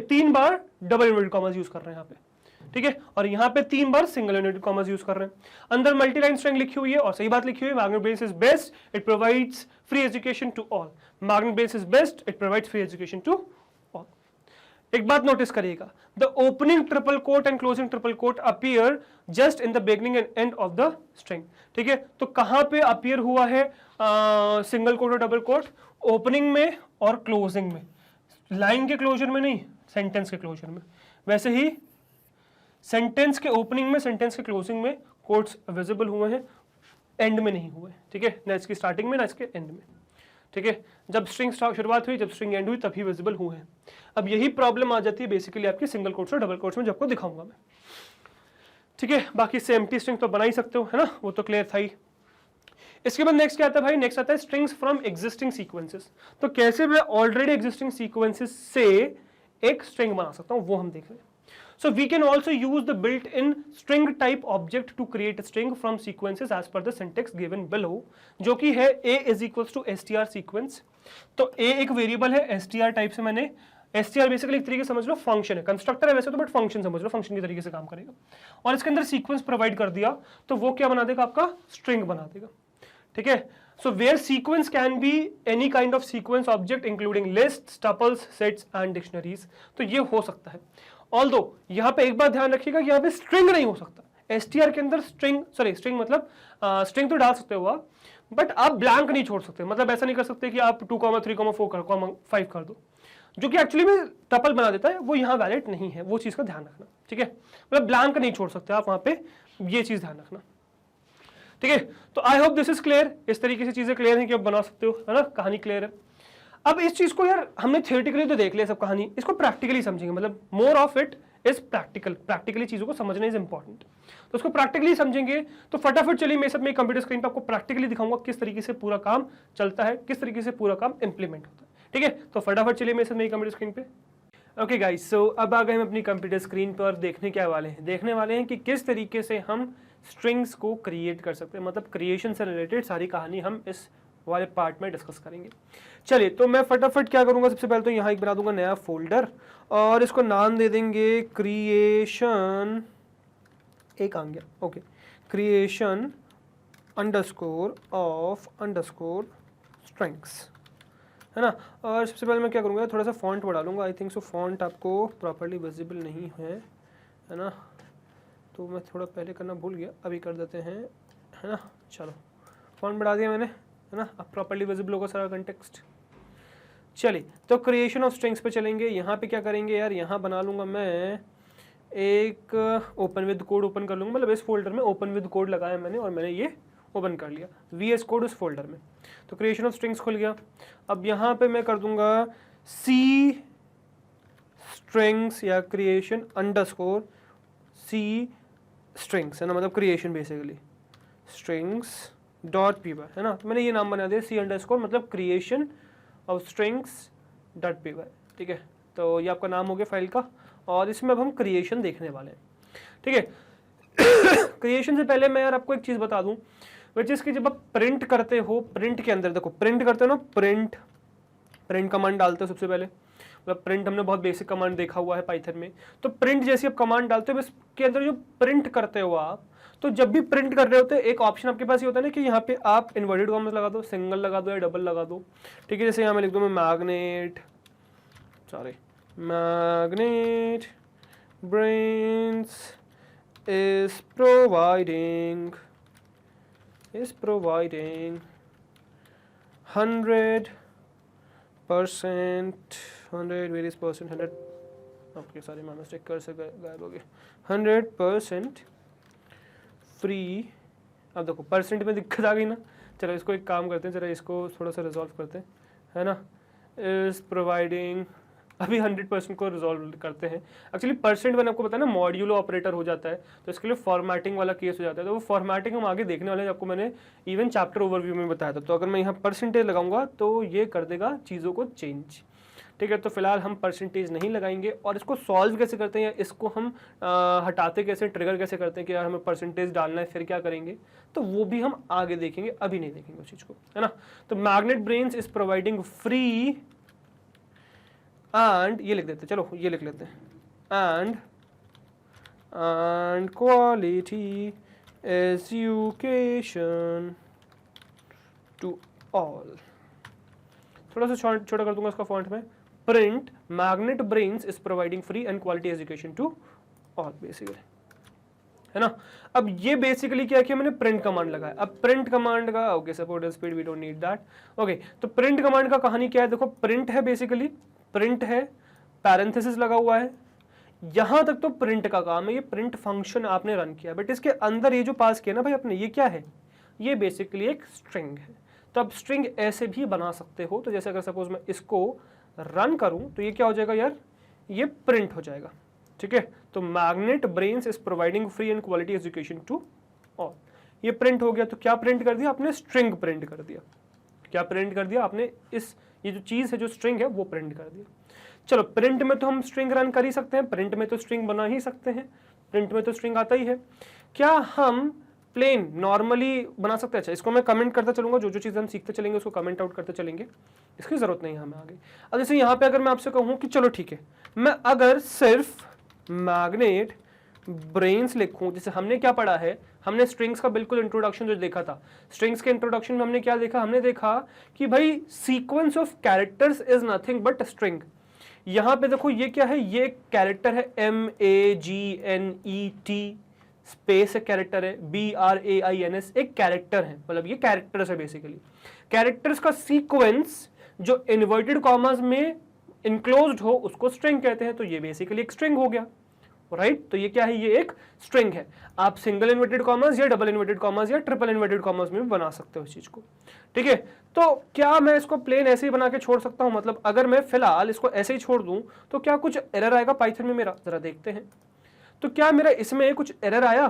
3 बार डबल इन्वर्टेड कॉमास यूज कर रहे हैं यहाँ पे, ठीक है, और यहाँ पे 3 बार सिंगल इन्वर्टेड कॉमास यूज कर रहे हैं। अंदर मल्टी लाइन स्ट्रिंग लिखी हुई है और सही बात लिखी हुई है, magnet base is best, it provides free education to all. Magnet base is best, it provides free education to all. एक बात नोटिस करिएगा, the opening triple quote and closing triple quote appear just in the beginning and end of the string, ठीक है। तो कहां पे appear हुआ है सिंगल कोट और डबल कोट? ओपनिंग में और क्लोजिंग में, लाइन के क्लोजर में नहीं, सेंटेंस के क्लोजर में। वैसे ही सेंटेंस के ओपनिंग में, सेंटेंस के क्लोजिंग में कोट्स विजिबल हुए हैं, एंड में नहीं हुए, ठीक है, ना इसकी स्टार्टिंग में ना इसके एंड में, ठीक है। जब स्ट्रिंग शुरुआत हुई, जब स्ट्रिंग एंड हुई, तभी विजिबल हुए हैं। अब यही प्रॉब्लम आ जाती है बेसिकली आपकी सिंगल कोट्स और डबल कोट्स में, जब आपको दिखाऊंगा मैं, ठीक है। बाकी से एम्प्टी स्ट्रिंग तो बना ही सकते हो, है ना, वो तो क्लियर था ही। इसके बाद नेक्स्ट क्या आता है भाई, नेक्स्ट आता है स्ट्रिंग्स फ्रॉम एग्जिस्टिंग सीक्वेंसेस। तो कैसे मैं ऑलरेडी एग्जिस्टिंग सीक्वेंसेस से एक स्ट्रिंग बना सकता हूं, वो हम देख रहे हैं। So we can also use the built-in string type object to create a string from sequences as per the syntax given below, जो कि है a is equals to str sequence। तो a एक वेरिएबल है, str टाइप से मैंने, str basically एक तरीके से समझ लो फंक्शन है, कंस्ट्रक्टर है वैसे तो, बट फंक्शन समझ लो, फंक्शन की तरीके से काम करेगा। और इसके अंदर सीक्वेंस प्रोवाइड कर दिया तो वो क्या बना देगा, आपका स्ट्रिंग बना देगा, ठीक है। So where sequence can be any kind of sequence object including lists, tuples, sets and dictionaries, तो ये हो सकता है। ऑल्दो यहाँ पे एक बात ध्यान रखिएगा कि यहाँ पे स्ट्रिंग नहीं हो सकता। str के अंदर स्ट्रिंग मतलब स्ट्रिंग तो डाल सकते हो आप, बट आप ब्लैंक नहीं छोड़ सकते। मतलब ऐसा नहीं कर सकते कि आप 2, 3, 4, 5 कर दो, जो कि एक्चुअली में टपल बना देता है, वो यहाँ वैलिड नहीं है, वो चीज़ का ध्यान रखना, ठीक है। मतलब ब्लैंक नहीं छोड़ सकते आप वहाँ पे, ये चीज़ ध्यान रखना, ठीक है। तो आई होप दिस इज क्लियर, इस तरीके से चीज़ें क्लियर हैं कि आप बना सकते हो, है ना, कहानी क्लियर है। अब इस चीज को यार हमने थियोरेटिकली तो देख लिया सब कहानी, इसको प्रैक्टिकली समझेंगे, मतलब more of it is practically चीजों को समझना इज इंपॉर्टेंट। तो उसको प्रैक्टिकली समझेंगे तो फटाफट चलिए मेरे साथ में कंप्यूटर स्क्रीन पर आपको प्रैक्टिकली दिखाऊंगा किस तरीके से पूरा काम चलता है, किस तरीके से पूरा काम इंप्लीमेंट होता है, ठीक है। तो फटाफट चलिए मेरे साथ मेरी कंप्यूटर स्क्रीन पे। ओके गाइस, सो अब आ गए हम अपनी कंप्यूटर स्क्रीन पर, देखने क्या वाले हैं, देखने वाले हैं कि किस तरीके से हम स्ट्रिंग्स को क्रिएट कर सकते हैं, मतलब क्रिएशन से रिलेटेड सारी कहानी हम इस वाले पार्ट में डिस्कस करेंगे। चलिए तो मैं फटाफट क्या करूंगा, सबसे पहले तो यहाँ एक बना दूंगा नया फोल्डर और इसको नाम दे देंगे क्रिएशन, एक आ गया, okay, creation underscore of underscore strings, है ना। और सबसे पहले मैं क्या करूँगा, थोड़ा सा फॉन्ट बढ़ा लूँगा, आई थिंक सो फॉन्ट आपको प्रॉपरली विजिबल नहीं है ना, तो मैं थोड़ा पहले करना भूल गया, अभी कर देते हैं, है ना। चलो फॉन्ट बढ़ा दिया मैंने, है ना, अब प्रॉपर्ली विजिबल होगा सारा कंटेक्स्ट। चलिए तो क्रिएशन ऑफ स्ट्रिंग्स पे चलेंगे। यहाँ पे क्या करेंगे यार, यहाँ बना लूँगा मैं एक ओपन विद कोड ओपन कर लूँगा, मतलब इस फोल्डर में ओपन विद कोड लगाया मैंने और मैंने ये ओपन कर लिया, VS कोड उस फोल्डर में, तो क्रिएशन ऑफ स्ट्रिंग्स खुल गया। अब यहाँ पे मैं कर दूँगा C स्ट्रिंग्स या क्रिएशन अंडरस्कोर C स्ट्रिंग्स, है ना, मतलब creation basically strings dot P Y, है ना। तो मैंने ये नाम बना दिया C अंडरस्कोर, मतलब creation of strings dot P Y, ठीक है। तो ये आपका नाम हो गया फाइल का, और इसमें अब हम क्रिएशन देखने वाले हैं, ठीक है। क्रिएशन से पहले मैं यार आपको एक चीज़ बता दूं, विच इज़ कि जब आप प्रिंट करते हो, प्रिंट के अंदर देखो, प्रिंट करते हो ना, प्रिंट कमांड डालते हो सबसे पहले, मतलब प्रिंट हमने बहुत बेसिक कमांड देखा हुआ है पाइथन में। तो प्रिंट जैसी आप कमांड डालते हो, इसके अंदर जो प्रिंट करते हो आप, तो जब भी प्रिंट कर रहे होते हैं एक ऑप्शन आपके पास ये होता है ना कि यहाँ पे आप इन्वर्टेड कॉमास लगा दो, सिंगल लगा दो या डबल लगा दो, ठीक है। जैसे यहाँ मैं लिख दूँ मैं मैग्नेट ब्रेन्स is providing 100%, 100 आपके सारे मैं मिस्टेक कर से गायब हो गए, 100% फ्री। अब देखो परसेंट में दिक्कत आ गई ना, चलो इसको एक काम करते हैं, जरा इसको थोड़ा सा रिजॉल्व करते हैं, है ना। इज प्रोवाइडिंग, अभी 100% को रिजॉल्व करते हैं। एक्चुअली परसेंट मैंने आपको बताया ना मॉड्यूलो ऑपरेटर हो जाता है, तो इसके लिए फॉर्मेटिंग वाला केस हो जाता है, तो वो फॉर्मेटिंग हम आगे देखने वाले हैं, आपको मैंने इवन चैप्टर ओवरव्यू में बताया था। तो अगर मैं यहाँ परसेंटेज लगाऊंगा तो ये कर देगा चीज़ों को चेंज, ठीक है। तो फिलहाल हम परसेंटेज नहीं लगाएंगे, और इसको सॉल्व कैसे करते हैं या इसको हम हटाते कैसे, ट्रिगर कैसे करते हैं कि यार हमें परसेंटेज डालना है फिर क्या करेंगे, तो वो भी हम आगे देखेंगे, अभी नहीं देखेंगे उस चीज़ को, है ना। तो Magnet Brains is providing free and, ये लिख देते, चलो ये लिख लेते हैं, and quality education to all. थोड़ा सा छोटा कर दूंगा इसका फॉन्ट में, print Magnet Brains is providing free and quality education to all basically, है ना। अब ये बेसिकली क्या किया मैंने, प्रिंट कमांड लगाया। अब प्रिंट कमांड का okay, support speed we don't need that, okay. तो प्रिंट कमांड का कहानी क्या है, देखो प्रिंट है, बेसिकली प्रिंट है, पैरेंथेसिस लगा हुआ है, यहां तक तो प्रिंट का काम है, ये प्रिंट फंक्शन आपने रन किया, बट इसके अंदर ये जो पास किया ना भाई अपने, ये क्या है, ये बेसिकली एक स्ट्रिंग है। तो अब स्ट्रिंग ऐसे भी बना सकते हो। तो जैसे अगर सपोज मैं इसको रन करूं तो ये क्या हो जाएगा यार, ये प्रिंट हो जाएगा। ठीक है, तो Magnet Brains is providing free and quality education to all, ये प्रिंट हो गया। तो क्या प्रिंट कर दिया आपने, स्ट्रिंग प्रिंट कर दिया। क्या प्रिंट कर दिया आपने, इस ये जो चीज है जो स्ट्रिंग है वो प्रिंट कर दिया। चलो प्रिंट में तो हम स्ट्रिंग रन कर ही सकते हैं, प्रिंट में तो स्ट्रिंग बना ही सकते हैं, प्रिंट में तो स्ट्रिंग आता ही है। क्या हम प्लेन नॉर्मली बना सकते हैं? अच्छा, इसको मैं कमेंट करता चलूंगा, जो जो चीज़ हम सीखते चलेंगे उसको कमेंट आउट करते चलेंगे, इसकी जरूरत नहीं है हमें आगे। अब जैसे यहाँ पे अगर मैं आपसे कहूँ कि चलो ठीक है, मैं अगर सिर्फ मैग्नेट ब्रेन्स लिखूं, जैसे हमने क्या पढ़ा है, हमने स्ट्रिंग्स का बिल्कुल इंट्रोडक्शन जो देखा था, स्ट्रिंग्स के इंट्रोडक्शन में हमने क्या देखा, हमने देखा कि भाई sequence of characters is nothing but string. यहां पे देखो ये क्या है, ये कैरेक्टर है MAGNET स्पेस एक कैरेक्टर है, BRAINS एक कैरेक्टर है, मतलब ये कैरेक्टर्स है बेसिकली। कैरेक्टर्स का सीक्वेंस जो इन्वर्टेड कॉमास में इनक्लोज्ड हो उसको स्ट्रिंग कहते हैं। तो ये बेसिकली एक स्ट्रिंग हो गया, राइट। तो ये क्या है, ये एक स्ट्रिंग है। आप सिंगल इन्वर्टेड कॉमास या डबल इन्वर्टेड कॉमास या ट्रिपल इन्वर्टेड कॉमास में भी बना सकते हो इस चीज को। ठीक है, तो क्या मैं इसको प्लेन ऐसे ही बना के छोड़ सकता हूं? मतलब अगर मैं फिलहाल इसको ऐसे ही छोड़ दूं तो क्या कुछ एरर आएगा पाइथन में मेरा? जरा देखते हैं। तो क्या मेरा इसमें कुछ एरर आया?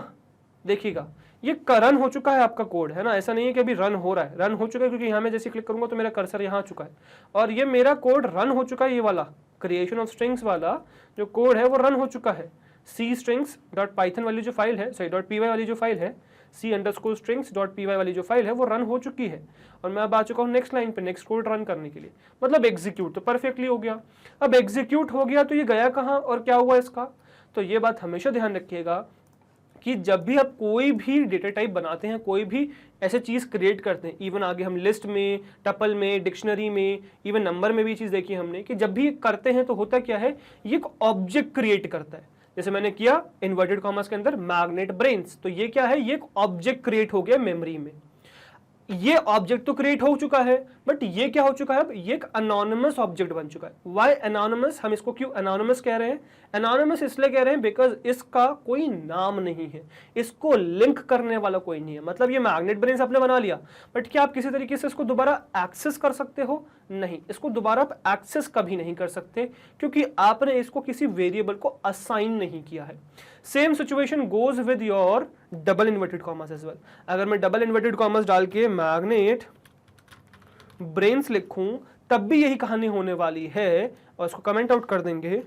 देखिएगा, ये रन हो चुका है आपका कोड, है ना, ऐसा नहीं है कि अभी रन हो रहा है, रन हो चुका है, क्योंकि यहाँ मैं जैसे क्लिक करूंगा तो मेरा कर्सर यहाँ आ चुका है और ये मेरा कोड रन हो चुका है। ये वाला क्रिएशन ऑफ स्ट्रिंग्स वाला जो कोड है वो रन हो चुका है। cstrings.python वाली जो फाइल है, सॉरी .py वाली जो फाइल है, c_strings.py वाली जो फाइल है वो रन हो चुकी है और मैं अब आ चुका हूँ नेक्स्ट लाइन पे, नेक्स्ट कोड रन करने के लिए। मतलब एग्जीक्यूट तो परफेक्टली हो गया। अब एग्जीक्यूट हो गया तो ये गया कहाँ और क्या हुआ इसका? तो ये बात हमेशा ध्यान रखिएगा कि जब भी आप कोई भी डेटा टाइप बनाते हैं, कोई भी ऐसे चीज़ क्रिएट करते हैं, इवन आगे हम लिस्ट में, टपल में, डिक्शनरी में, इवन नंबर में भी चीज़ देखी हमने कि जब भी करते हैं तो होता क्या है, ये एक ऑब्जेक्ट क्रिएट करता है। जैसे मैंने किया इन्वर्टेड कॉमर्स के अंदर मैग्नेट ब्रेन्स, तो ये क्या है, ये एक ऑब्जेक्ट क्रिएट हो गया मेमोरी में। ये ऑब्जेक्ट तो क्रिएट हो चुका है, बट ये क्या हो चुका है, अब ये एक अनोनिमस ऑब्जेक्ट बन चुका है। Why anonymous? हम इसको क्यों अनोनिमस कह रहे हैं? अनोनिमस इसलिए कह रहे हैं बिकॉज इसका कोई नाम नहीं है, इसको लिंक करने वाला कोई नहीं है। मतलब ये मैग्नेट ब्रेन्स आपने बना लिया, बट क्या आप किसी तरीके से इसको दोबारा एक्सेस कर सकते हो? नहीं, इसको दोबारा आप एक्सेस कभी नहीं कर सकते, क्योंकि आपने इसको किसी वेरिएबल को असाइन नहीं किया है। Same situation goes with your double inverted commas as well. अगर मैं डबल इन्वर्टेड कॉमर्स डाल के मैग्नेट ब्रेन्स लिखूं तब भी यही कहानी होने वाली है, और इसको कमेंट आउट कर देंगे,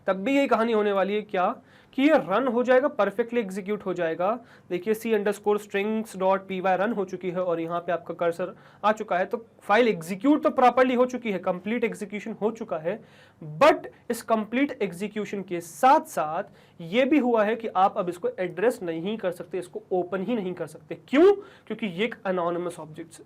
तब भी यही कहानी होने वाली है क्या, कि ये रन हो जाएगा, परफेक्टली एग्जीक्यूट हो जाएगा। देखिए c_strings.py रन हो चुकी है और यहाँ पे आपका कर्सर आ चुका है, तो फाइल एग्जीक्यूट तो प्रॉपर्ली हो चुकी है, कंप्लीट एग्जीक्यूशन हो चुका है। बट इस कंप्लीट एग्जीक्यूशन के साथ साथ ये भी हुआ है कि आप अब इसको एड्रेस नहीं कर सकते, इसको ओपन ही नहीं कर सकते। क्यों? क्योंकि ये एक अनोनिमस ऑब्जेक्ट है।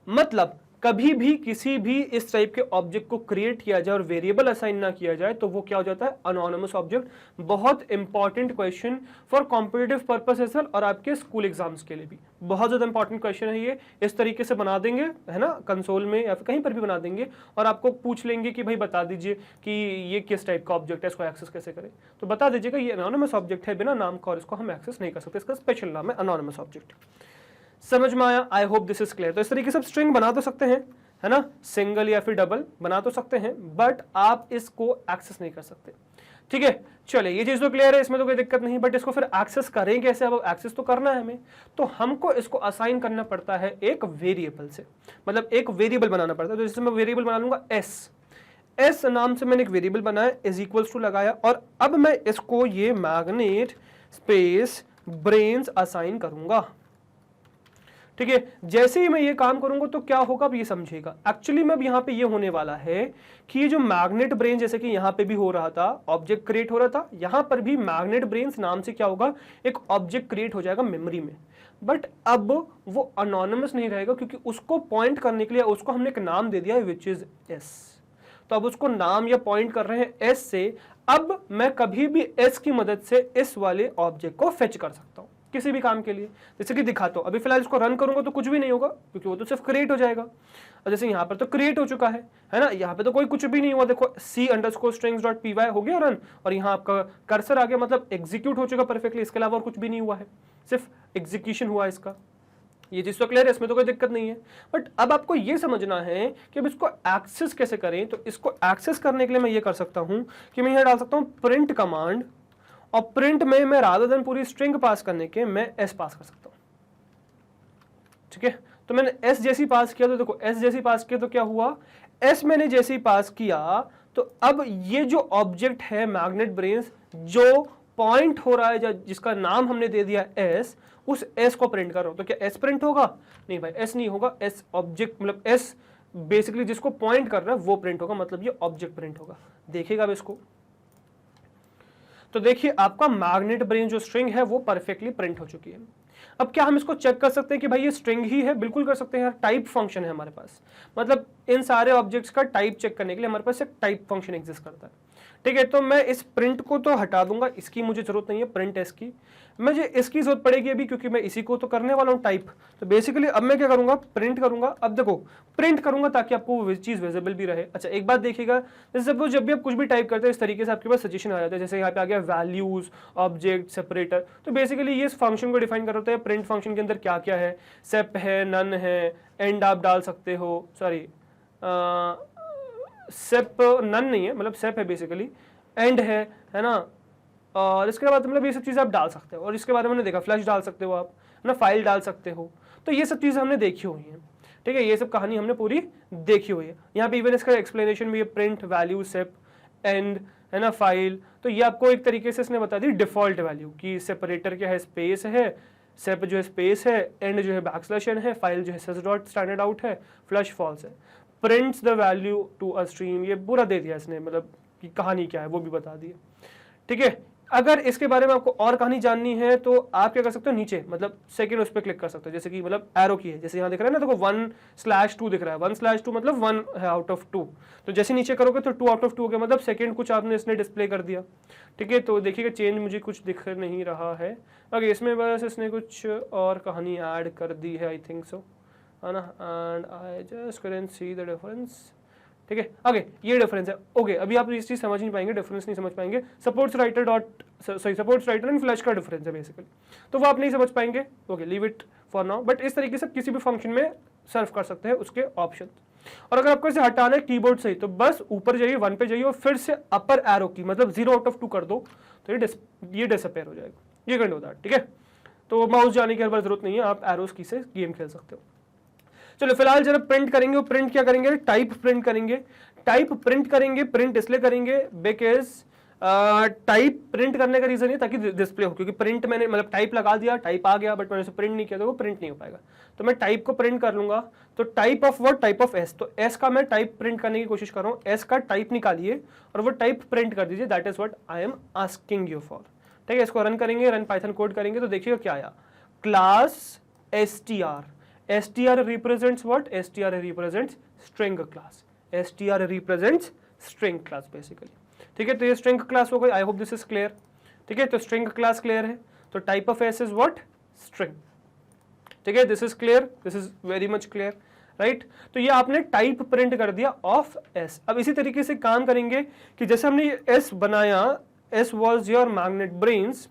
मतलब कभी भी किसी भी इस टाइप के ऑब्जेक्ट को क्रिएट किया जाए और वेरिएबल असाइन ना किया जाए तो वो क्या हो जाता है, अनोनिमस ऑब्जेक्ट। बहुत important question for competitive purpose as well, और आपके स्कूल एग्जाम्स के लिए भी बहुत ज्यादा इंपॉर्टेंट क्वेश्चन है ये। इस तरीके से बना देंगे, है ना, कंसोल में या फिर कहीं पर भी बना देंगे और आपको पूछ लेंगे कि भाई बता दीजिए कि ये किस टाइप का ऑब्जेक्ट है, इसको एक्सेस कैसे करें, तो बता दीजिएगा ये अनोनिमस ऑब्जेक्ट है, बिना नाम का, और इसको हम एक्सेस नहीं कर सकते, इसका स्पेशल नाम है अनोनिमस ऑब्जेक्ट। समझ में आया? आई होप दिस इज क्लियर। तो इस तरीके से आप स्ट्रिंग बना तो सकते हैं, है ना, सिंगल या फिर डबल बना तो सकते हैं, बट आप इसको एक्सेस नहीं कर सकते। ठीक है, चलिए ये चीज तो क्लियर है, इसमें तो कोई दिक्कत नहीं। बट इसको फिर एक्सेस करें कैसे? अब एक्सेस तो करना है हमें, तो हमको इसको असाइन करना पड़ता है एक वेरिएबल से, मतलब एक वेरिएबल बनाना पड़ता है। तो जैसे मैं वेरिएबल बना लूंगा एस नाम से, मैंने एक वेरिएबल बनाया, इज इक्वल्स टू लगाया, और अब मैं इसको ये मैग्नेट स्पेस ब्रेन्स असाइन करूंगा। ठीक है, जैसे ही मैं ये काम करूंगा तो क्या होगा, अब ये समझिएगा। एक्चुअली में अब यहाँ पे ये होने वाला है कि ये जो मैग्नेट ब्रेन, जैसे कि यहाँ पे भी हो रहा था, ऑब्जेक्ट क्रिएट हो रहा था, यहाँ पर भी मैग्नेट ब्रेन्स नाम से क्या होगा, एक ऑब्जेक्ट क्रिएट हो जाएगा मेमोरी में। बट अब वो अनोनिमस नहीं रहेगा, क्योंकि उसको पॉइंट करने के लिए उसको हमने एक नाम दे दिया है विच इज एस। तो अब उसको नाम या पॉइंट कर रहे हैं एस से। अब मैं कभी भी एस की मदद से इस वाले ऑब्जेक्ट को फेच कर सकता हूँ किसी भी काम के लिए। जैसे कि दिखाता हूं, अभी फिलहाल इसको रन करूंगा तो कुछ भी नहीं होगा, क्योंकि वो तो सिर्फ क्रिएट हो जाएगा। और जैसे यहाँ पर तो क्रिएट हो चुका है ना, यहाँ पे तो कोई कुछ भी नहीं हुआ। देखो c_strings.py हो गया रन, और यहाँ आपका कर्सर आ गया, मतलब एग्जीक्यूट हो चुका परफेक्टली, इसके अलावा और कुछ भी नहीं हुआ है, सिर्फ एग्जीक्यूशन हुआ इसका। ये चीज तो क्लियर है, इसमें तो कोई दिक्कत नहीं है। बट अब आपको ये समझना है कि अब इसको एक्सेस कैसे करें। तो इसको एक्सेस करने के लिए मैं ये कर सकता हूं कि मैं यहाँ डाल सकता हूं प्रिंट कमांड, और प्रिंट में मैं रादर देन पूरी स्ट्रिंग पास करने के मैं एस पास कर सकता हूं। ठीक है, तो मैंने एस जैसी पास किया, तो देखो एस जैसी पास किया तो क्या हुआ, एस मैंने जैसी पास किया तो अब ये जो ऑब्जेक्ट है मैग्नेट ब्रेन्स, जो पॉइंट हो रहा है, जिसका नाम हमने दे दिया एस, उस एस को प्रिंट कर रहा हूं। तो क्या एस प्रिंट होगा? नहीं भाई, एस नहीं होगा। एस ऑब्जेक्ट मतलब एस बेसिकली जिसको पॉइंट कर रहा है वो प्रिंट होगा, मतलब ये ऑब्जेक्ट प्रिंट होगा। देखिएगा अब इसको, तो देखिए आपका मैग्नेट ब्रेन जो स्ट्रिंग है वो परफेक्टली प्रिंट हो चुकी है। अब क्या हम इसको चेक कर सकते हैं कि भाई ये स्ट्रिंग ही है? बिल्कुल कर सकते हैं यार, टाइप फंक्शन है हमारे पास। मतलब इन सारे ऑब्जेक्ट्स का टाइप चेक करने के लिए हमारे पास एक टाइप फंक्शन एग्जिस्ट करता है। ठीक है, तो मैं इस प्रिंट को तो हटा दूंगा, इसकी मुझे जरूरत नहीं है, प्रिंट एस की। मुझे इसकी जरूरत पड़ेगी अभी, क्योंकि मैं इसी को तो करने वाला हूं टाइप। तो बेसिकली अब मैं क्या करूंगा, प्रिंट करूंगा। अब देखो प्रिंट करूंगा ताकि आपको वो चीज विजिबल भी रहे। अच्छा एक बात देखिएगा, जैसे सपोज जब भी आप कुछ भी टाइप करते हैं इस तरीके से आपके पास सजेशन आ जाता है, जैसे यहाँ पे आ गया वैल्यूज, ऑब्जेक्ट, सेपरेटर। तो बेसिकली ये इस फंक्शन को डिफाइन कर होता है, प्रिंट फंक्शन के अंदर क्या क्या है, सेप है, नन है, एंड आप डाल सकते हो, सॉरी सेप नन नहीं है, मतलब सेप है बेसिकली, एंड है ना। और इसके बाद मतलब ये सब चीज़ें आप डाल सकते हो, और इसके बारे में हमने देखा फ्लैश डाल सकते हो आप, है ना, फाइल डाल सकते हो। तो ये सब चीज़ें हमने देखी हुई हैं। ठीक है, ये सब कहानी हमने पूरी देखी हुई है। यहाँ पे इवन इसका एक्सप्लेनेशन भी है, प्रिंट, वैल्यू, सेप, एंड, है ना, फाइल। तो ये आपको एक तरीके से इसने बता दी डिफॉल्ट वैल्यू कि सेपरेटर क्या है, स्पेस है, सेप जो है स्पेस है, एंड जो है बैकस्लैश एन है, फाइल जो है सच डॉट स्टैंडर्ड आउट है, फ्लश फॉल्स है, prints the value to a stream. ये पूरा दे दिया इसने, मतलब कि कहानी क्या है वो भी बता दी। ठीक है, अगर इसके बारे में आपको और कहानी जाननी है तो आप क्या कर सकते हो, नीचे मतलब सेकंड उस पर क्लिक कर सकते हो, जैसे कि मतलब एरो की है, जैसे यहाँ दिख रहा है ना, देखो 1/2 दिख रहा है, 1/2 मतलब 1 है आउट ऑफ 2। तो जैसे नीचे करोगे तो 2 आउट ऑफ 2 हो गया, मतलब सेकंड कुछ आपने इसने डिस्प्ले कर दिया। ठीक है, तो देखिएगा चेंज मुझे कुछ दिख नहीं रहा है। ओके, इसमें बस इसने कुछ और कहानी ऐड कर दी है, आई थिंक सो, है ना, and I just can see the difference. ठीक है, ओके ये डिफरेंस है। ओके, अभी आप इस चीज समझ नहीं पाएंगे, डिफरेंस नहीं समझ पाएंगे। सपोर्ट्स राइटर एंड फ्लैश का डिफरेंस है बेसिकली, तो वो आप नहीं समझ पाएंगे। Okay, leave it for now. But इस तरीके से किसी भी फंक्शन में सर्व कर सकते हैं उसके ऑप्शन। और अगर आपको इसे हटाना है कीबोर्ड से ही, तो बस ऊपर जाइए, 1 पे जाइए और फिर से अपर एरो की मतलब 0/2 कर दो, तो ये डिसअपेयर हो जाएगा। ये कैन डू दैट। ठीक है, तो माउस जाने की हर बार जरूरत नहीं है, आप एरोस की से गेम खेल सकते हो। चलो फिलहाल जरा प्रिंट करेंगे, वो प्रिंट क्या करेंगे, टाइप प्रिंट करेंगे। टाइप प्रिंट करेंगे, प्रिंट इसलिए करेंगे बिकॉज टाइप प्रिंट करने का रीजन है ताकि डिस्प्ले हो, क्योंकि प्रिंट मैंने मतलब टाइप लगा दिया, टाइप आ गया, बट मैंने उसे प्रिंट नहीं किया तो वो प्रिंट नहीं हो पाएगा। तो मैं टाइप को प्रिंट कर लूंगा, तो type of what, type of S. तो एस का मैं टाइप प्रिंट करने की कोशिश कर रहा हूँ, एस का टाइप निकालिए और वो टाइप प्रिंट कर दीजिए, that is what I am asking you for. ठीक है, इसको रन करेंगे, रन पाइथन कोड करेंगे, तो देखिएगा क्या आया, class str। str represents what? str represents string class। str represents string class basically। ठीक है, तो ये string class हो गई। आई होप दिस इज क्लियर। ठीक है, तो string class क्लियर है, तो type of s is what? string। ठीक है, this is clear, this is very much clear, right. तो ये आपने टाइप प्रिंट कर दिया ऑफ s। अब इसी तरीके से काम करेंगे कि जैसे हमने ये s बनाया, s was your magnet brains।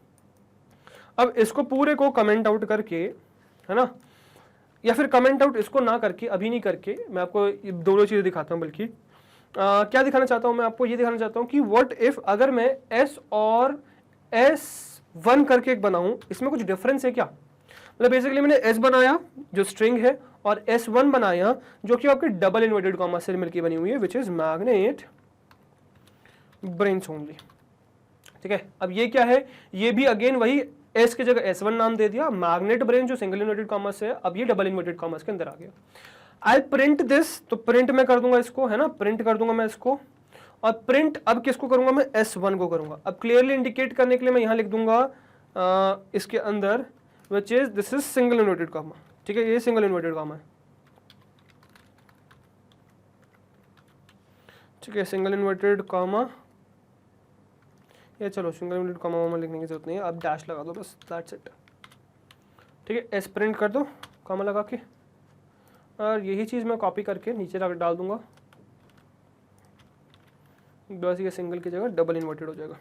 अब इसको पूरे को कमेंट आउट करके, है ना, या फिर कमेंट आउट इसको ना करके, अभी नहीं करके, मैं आपको ये दोनों चीजें दिखाता हूं। बल्कि क्या दिखाना चाहता हूं मैं आपको, ये दिखाना चाहता हूं कि व्हाट इफ अगर मैं s और s1 करके एक बनाऊं, इसमें कुछ डिफरेंस है क्या। मतलब बेसिकली मैंने s बनाया जो स्ट्रिंग है, और s1 बनाया जो कि आपके डबल इन्वर्टेड कॉमा से मिलकर बनी हुई है, which is magnet brains only. ठीक है, अब ये क्या है, ये भी अगेन वही s की जगह s1 नाम दे दिया, मैग्नेट ब्रेन जो सिंगल इन्वर्टेड कॉमर्स है, अब ये डबल इन्वर्टेड कॉमर्स के अंदर आ गया। आई प्रिंट दिस, तो प्रिंट मैं कर दूंगा इसको, है ना, प्रिंट कर दूंगा मैं इसको, और प्रिंट अब किसको करूंगा, मैं s1 को करूंगा। अब क्लियरली इंडिकेट करने के लिए मैं यहां लिख दूंगा इसके अंदर, which is this is single inverted comma. ठीक है, ये सिंगल इन्वर्टेड कॉमा है। ठीक है, सिंगल इन्वर्टेड कॉमा, ये चलो सिंगल इन्वर्टेड कॉमा लिखने की जरूरत नहीं है, अब डैश लगा दो बस, दैट्स इट। ठीक है, एस प्रिंट कर दो कॉमा लगा के, और यही चीज़ मैं कॉपी करके नीचे डाल दूंगा, बस ये सिंगल की जगह डबल इन्वर्टेड हो जाएगा।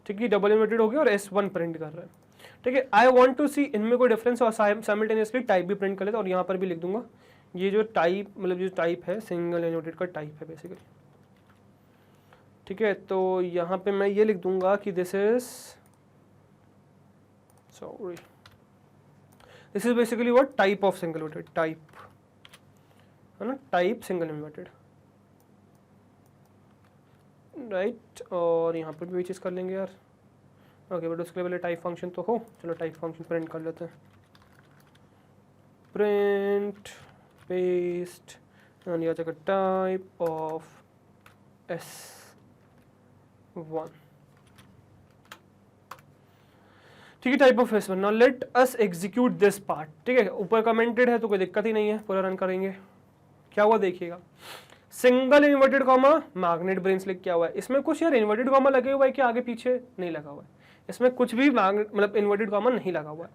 ठीक है, डबल इन्वर्टेड हो गया और S1 प्रिंट कर रहा है, ठीक है। आई वांट टू सी इनमें कोई डिफरेंस और साइमल्टेनियसली टाइप भी प्रिंट कर लेता और यहाँ पर भी लिख दूंगा ये जो टाइप मतलब जो टाइप है सिंगल इन्वर्टेड का टाइप है बेसिकली, ठीक है। तो यहाँ पे मैं ये लिख दूंगा कि this is basically what type of single inverted, type है ना, टाइप सिंगल इन्वर्टेड, राइट। और यहाँ पर भी वही चीज़ कर लेंगे यार, ओके। बट उसके लिए पहले टाइप फंक्शन तो हो, चलो टाइप फंक्शन प्रिंट कर लेते हैं, प्रिंट पेस्ट और यहाँ जाकर टाइप ऑफ S1, ठीक है, type of S1। Now let us execute this part, ठीक है। ऊपर कमेंटेड है तो कोई दिक्कत ही नहीं है, पूरा रन करेंगे। क्या हुआ देखिएगा, single inverted comma magnet brains लिख क्या हुआ है, इसमें कुछ यार इन्वर्टेड कॉमा लगे हुआ है कि आगे पीछे नहीं लगा हुआ है, इसमें कुछ भी मतलब इन्वर्टेड कॉमा नहीं लगा हुआ है।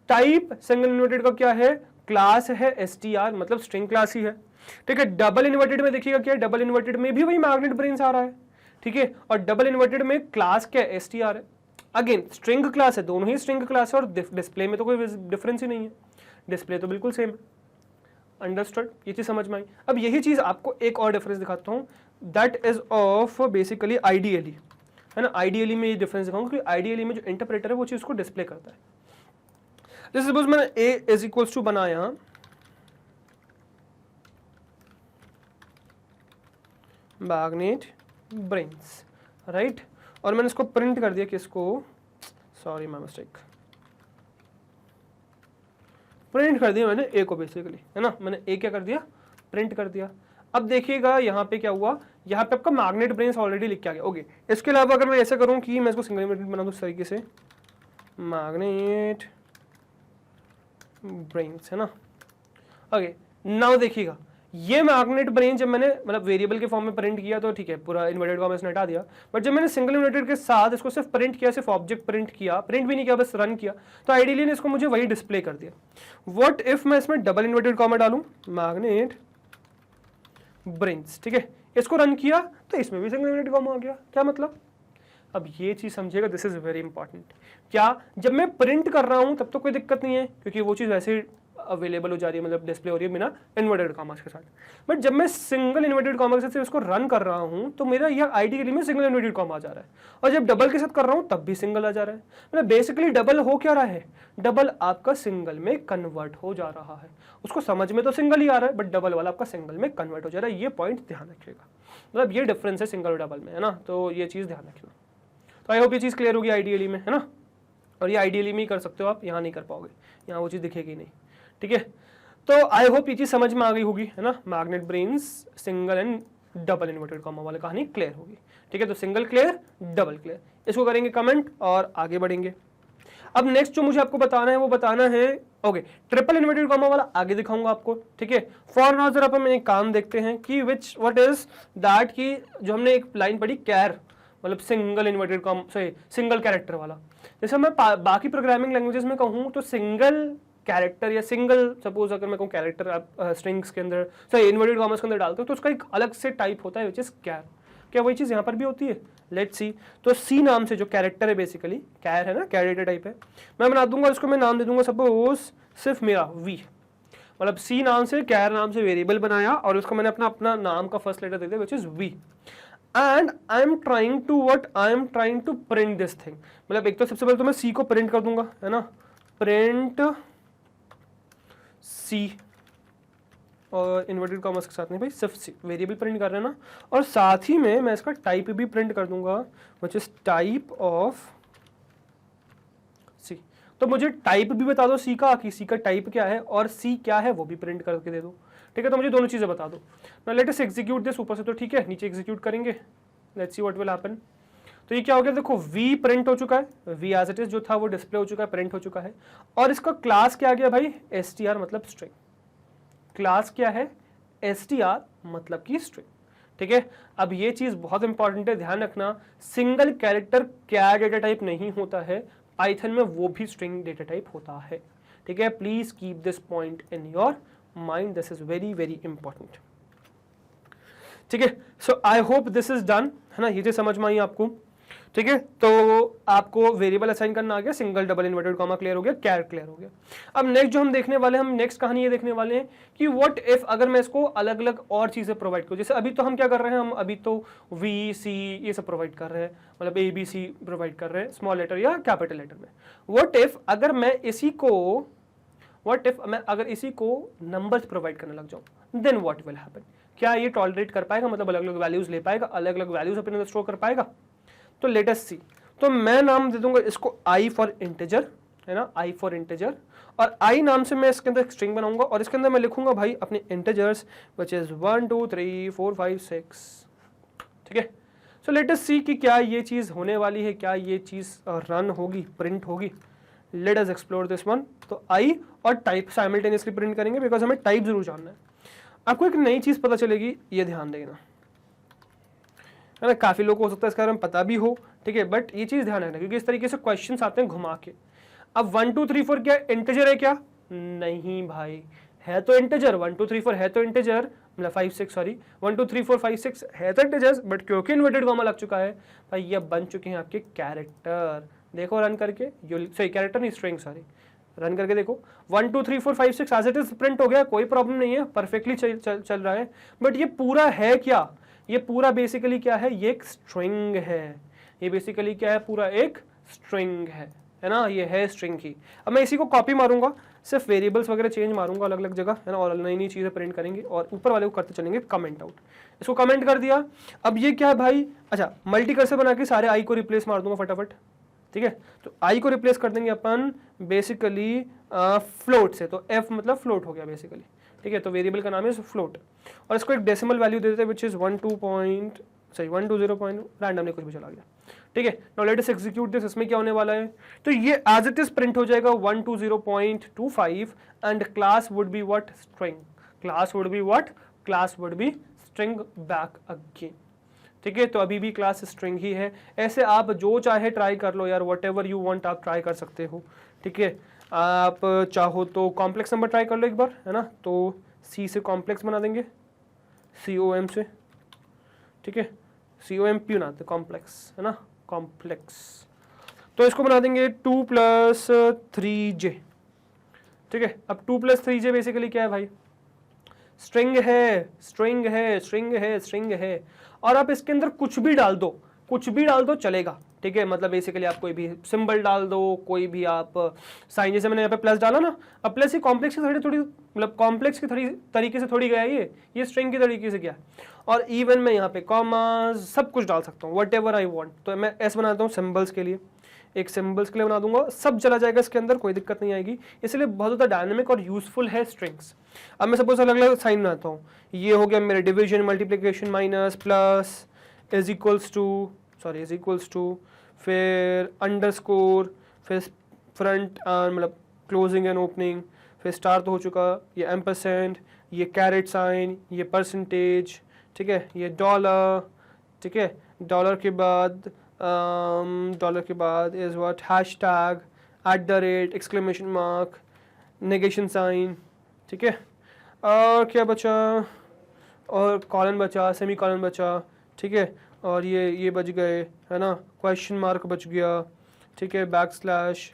टाइप सिंगल इन्वर्टेड का क्या है, क्लास है str, मतलब स्ट्रिंग क्लास ही है, ठीक है। डबल इन्वर्टेड में देखिएगा क्या है, डबल इन्वर्टेड में भी वही मैग्नेट ब्रेन्स आ रहा है, ठीक है। और डबल इन्वर्टेड में क्लास क्या है, str है, अगेन स्ट्रिंग क्लास है, दोनों ही स्ट्रिंग क्लास है और डिस्प्ले में तो कोई डिफरेंस ही नहीं है, डिस्प्ले तो बिल्कुल सेम है। अंडरस्टूड, ये चीज समझ में आई। अब यही चीज आपको एक और डिफरेंस दिखाता हूँ, that is of basically ideally, है ना। आइडियली में ये डिफरेंस दिखाऊंगा क्योंकि आइडियली में जो इंटरप्रेटर है वो चीज को डिस्प्ले करता है। जैसे सपोज मैंने a इज इक्वल्स टू बनाया मैग्नेट ब्रेन्स, राइट, और मैंने इसको प्रिंट कर दिया किसको, सॉरी माय मिस्टेक, प्रिंट कर दिया मैंने ए को बेसिकली, है ना। मैंने ए क्या कर दिया, प्रिंट कर दिया। अब देखिएगा यहाँ पे क्या हुआ, यहाँ पे आपका मैग्नेट ब्रेन्स ऑलरेडी लिख के आ गया, ओके। इसके अलावा अगर मैं ऐसा करूँ कि मैं इसको सिंगल इन्वर्टेड बना दूँ इस तरीके से, मैग्नेट ब्रेन्स, है ना, ओके। नाउ देखिएगा ये मैग्नेट ब्रेन जब मैंने मतलब वेरिएबल के फॉर्म में प्रिंट किया तो ठीक है, पूरा इन्वर्टेड कॉमा इसने हटा दिया, बट जब मैंने सिंगल इन्वर्टेड के साथ इसको सिर्फ प्रिंट किया, सिर्फ ऑब्जेक्ट प्रिंट किया, प्रिंट भी नहीं किया, बस रन किया, तो आइडियली ने इसको मुझे वही डिस्प्ले कर दिया। व्हाट इफ मैं इसमें डबल इन्वर्टेड कॉमा डालूं, मैग्नेट ब्रेन्स, ठीक है, इसको रन किया तो इसमें भी सिंगल इन्वर्टेड कॉमा आ गया, क्या मतलब। अब ये चीज समझिएगा, दिस इज वेरी इंपॉर्टेंट। क्या जब मैं प्रिंट कर रहा हूं तब तो कोई दिक्कत नहीं है क्योंकि वो चीज वैसे अवेलेबल हो जा रही है, मतलब डिस्प्ले हो रही है बिना इन्वर्टेड कॉमा के साथ। बट जब मैं सिंगल इन्वर्टेड कॉमा के साथ इसको रन कर रहा हूं तो मेरा यह आइडियली में सिंगल इन्वर्टेड कॉमा आ जा रहा है, और जब डबल के साथ कर रहा हूं तब भी सिंगल आ जा रहा है। मतलब बेसिकली डबल हो क्या रहा है, डबल आपका सिंगल में कन्वर्ट हो जा रहा है। उसको समझ में तो सिंगल ही आ रहा है बट डबल वाला आपका सिंगल में कन्वर्ट हो जा रहा है। ये पॉइंट ध्यान रखिएगा, मतलब ये डिफरेंस है सिंगल और डबल में, है ना, तो ये चीज ध्यान रखना। तो आई होप ये चीज क्लियर होगी आइडियली में, है ना। और ये आइडियली में ही कर सकते हो आप, यहाँ नहीं कर पाओगे, यहाँ वो चीज दिखेगी नहीं, ठीक है। तो आई होप ये चीज समझ में आ गई होगी, है ना। Magnet brains single and double inverted comma वाली कहानी क्लियर होगी, ठीक है। तो सिंगल क्लियर, डबल क्लियर, इसको करेंगे कमेंट और आगे बढ़ेंगे। अब नेक्स्ट जो मुझे आपको बताना है वो बताना है, ओके, ट्रिपल इन्वर्टेड कॉमा वाला आगे दिखाऊंगा आपको, ठीक है। फॉर नाउ जरा अपन एक काम देखते हैं कि विच व्हाट इज दैट, की जो हमने एक लाइन पढ़ी कैर, मतलब single inverted comma, sorry single character वाला। जैसे मैं बाकी प्रोग्रामिंग लैंग्वेजेस में कहूँ तो सिंगल कैरेक्टर या सिंगल, सपोज अगर मैं कहूँ कैरेक्टर आप स्ट्रिंग्स के अंदर सॉरी इन्वर्टेड कॉमास के अंदर डालते हो तो उसका एक अलग से टाइप होता है विच इज कैर। क्या वही चीज़ यहाँ पर भी होती है, लेट्स सी। तो सी नाम से जो कैरेक्टर है बेसिकली कैर है ना, कैर डेटा टाइप है, मैं बना दूंगा उसको, मैं नाम दे दूंगा सपोज सिर्फ मेरा वी, मतलब सी नाम से कैर नाम से वेरिएबल बनाया और उसको मैंने अपना नाम का फर्स्ट लेटर दे दिया which is V, and I am trying to print this thing. मतलब एक तो सबसे पहले तो मैं सी को प्रिंट कर दूंगा, है ना, प्रिंट सी, और इन्वर्टेड कॉमर्स के साथ नहीं भाई, सिर्फ सी वेरिएबल प्रिंट कर रहे हैं ना, और साथ ही में मैं इसका टाइप भी प्रिंट कर दूंगा व्हिच इज टाइप ऑफ सी। तो मुझे टाइप भी बता दो सी का, कि सी का टाइप क्या है और सी क्या है वो भी प्रिंट करके दे दो, ठीक है। तो मुझे दोनों चीजें बता दो। मैं लेट अस एग्जीक्यूट दिस, ऊपर से तो ठीक है, नीचे एग्जीक्यूट करेंगे, let's see what will happen. तो ये क्या हो गया, देखो v प्रिंट हो चुका है, v एज इट इज जो था वो डिस्प्ले हो चुका है, प्रिंट हो चुका है, और इसका क्लास क्या आ गया भाई, str मतलब स्ट्रिंग। क्लास क्या है, str मतलब की स्ट्रिंग, ठीक है। अब ये चीज बहुत इंपॉर्टेंट है, ध्यान रखना, सिंगल कैरेक्टर क्या डेटा टाइप नहीं होता है, पाइथन में वो भी स्ट्रिंग डेटा टाइप होता है, ठीक है। Please keep this point in your mind, this is very very important, ठीक है। So I hope this is done, है ना, ये चीज समझ में आई आपको। ठीक है, तो आपको वेरिएबल असाइन करना आ गया, single double inverted comma clear हो गया, कैर क्लियर हो गया। अब नेक्स्ट जो हम देखने वाले हैं, हम नेक्स्ट कहानी ये देखने वाले हैं कि व्हाट इफ अगर मैं इसको अलग अलग और चीजें प्रोवाइड करूं। जैसे अभी तो हम क्या कर रहे हैं, हम अभी तो वी सी ये सब प्रोवाइड कर रहे हैं, मतलब ए बी सी प्रोवाइड कर रहे हैं स्मॉल लेटर या कैपिटल लेटर में। व्हाट इफ अगर मैं इसी को नंबर्स प्रोवाइड करने लग जाऊं, देन व्हाट विल हैपन। क्या ये टॉलरेट कर पाएगा, मतलब अलग अलग वैल्यूज ले पाएगा, अलग अलग वैल्यूज अपने अंदर स्टोर कर पाएगा? तो लेट अस सी। तो मैं नाम दे दूंगा इसको आई फॉर इंटीजर, है ना, आई फॉर इंटीजर, और आई नाम से मैं इसके अंदर स्ट्रिंग बनाऊंगा और इसके अंदर मैं लिखूंगा भाई अपने इंटीजर्स व्हिच इज 1 2 3 4 5 6। ठीक है, सो लेट अस सी कि क्या ये चीज होने वाली है, क्या ये चीज रन होगी, प्रिंट होगी। Let us explore this one. तो आई और टाइप साइमल्टेनियसली प्रिंट करेंगे बिकॉज हमें टाइप जरूर जानना है। आपको एक नई चीज पता चलेगी, ये ध्यान देना, है ना। काफी लोगों को हो सकता है इसके बारे में पता भी हो, ठीक है, बट ये चीज ध्यान रखना क्योंकि इस तरीके से क्वेश्चंस आते हैं घुमा के। अब 1 2 3 4 क्या इंटीजर है क्या? नहीं भाई, है तो इंटीजर, 1 2 3 4 है तो इंटीजर, मतलब 5 6 सॉरी 1 2 3 4 5 6 है तो इंटीजर्स, बट क्योंकि इन्वर्टेड कॉमा लग चुका है भाई ये बन चुके हैं आपके कैरेक्टर। देखो रन करके, सॉरी कैरेक्टर नहीं स्ट्रिंग, सॉरी रन करके देखो 1 2 3 4 5 6 एज इट इज प्रिंट हो गया, कोई प्रॉब्लम नहीं है, परफेक्टली चल रहा है। बट ये पूरा है क्या? ये पूरा बेसिकली क्या है? ये एक स्ट्रिंग है। ये बेसिकली क्या है? पूरा एक स्ट्रिंग है ना, ये है स्ट्रिंग की। अब मैं इसी को कॉपी मारूंगा, सिर्फ वेरिएबल्स वगैरह चेंज मारूंगा अलग अलग जगह, है ना, और नई नई चीजें प्रिंट करेंगे और ऊपर वाले को करते चलेंगे कमेंट आउट। इसको कमेंट कर दिया। अब ये क्या है भाई? अच्छा, मल्टी कर्सर बना के सारे आई को रिप्लेस मार दूंगा फटाफट। ठीक है, तो आई को रिप्लेस कर देंगे अपन बेसिकली फ्लोट से, तो एफ मतलब फ्लोट हो गया बेसिकली। ठीक है, तो वेरिएबल का नाम है फ्लोट और इसको एक डेसिमल वैल्यू दे देते हैं विच इज 120 रैंडमली कुछ भी चला गया। ठीक है, now let us execute this. इसमें क्या होने वाला है? तो ये एज इट इज प्रिंट हो जाएगा 120.25 and class would be what? String. Class would be what? Class would be string back again. ठीक है, तो अभी भी क्लास स्ट्रिंग ही है। ऐसे आप जो चाहे ट्राई कर लो यार, वट एवर यू वांट आप ट्राई कर सकते हो। ठीक है, आप चाहो तो कॉम्प्लेक्स नंबर ट्राई कर लो एक बार, है ना, तो सी से कॉम्प्लेक्स बना देंगे, COM से। ठीक है, COMP बनाते कॉम्प्लेक्स, है ना, कॉम्प्लेक्स। तो इसको बना देंगे 2 + 3J। ठीक है, अब 2 + 3J बेसिकली क्या है भाई? स्ट्रिंग है, स्ट्रिंग है, स्ट्रिंग है, स्ट्रिंग है, और आप इसके अंदर कुछ भी डाल दो, कुछ भी डाल दो चलेगा। ठीक है, मतलब बेसिकली आप कोई भी सिंबल डाल दो, कोई भी आप साइन, जैसे मैंने यहाँ पे प्लस डाला ना, अब प्लस ही कॉम्प्लेक्स की थोड़ी मतलब कॉम्प्लेक्स की थोड़ी तरीके से थोड़ी गया ये स्ट्रिंग की तरीके से गया। और इवन मैं यहाँ पे कॉमा सब कुछ डाल सकता हूँ, वट एवर आई वॉन्ट। तो मैं एस बनाता हूँ सिम्बल्स के लिए, एक सिम्बल्स के लिए बना दूंगा, सब चला जाएगा इसके अंदर, कोई दिक्कत नहीं आएगी। इसलिए बहुत ज़्यादा डायनेमिक और यूजफुल है स्ट्रिंग्स। अब मैं सपोज अलग अलग साइन बनाता हूँ, ये हो गया मेरे division, multiplication, minus, plus, is equals to, फिर अंडरस्कोर, फिर फ्रंट मतलब क्लोजिंग एंड ओपनिंग, फिर स्टार तो हो चुका, ये एम्परसेंड, ये कैरेट साइन, ये परसेंटेज। ठीक है, ये डॉलर। ठीक है, डॉलर के बाद is what? Hashtag, @ exclamation mark, negation sign. ठीक है, और क्या बचा? और कॉलन बचा, सेमी कॉलन बचा। ठीक है, और ये बच गए, है ना, क्वेश्चन मार्क बच गया। ठीक है, बैकस्लैश।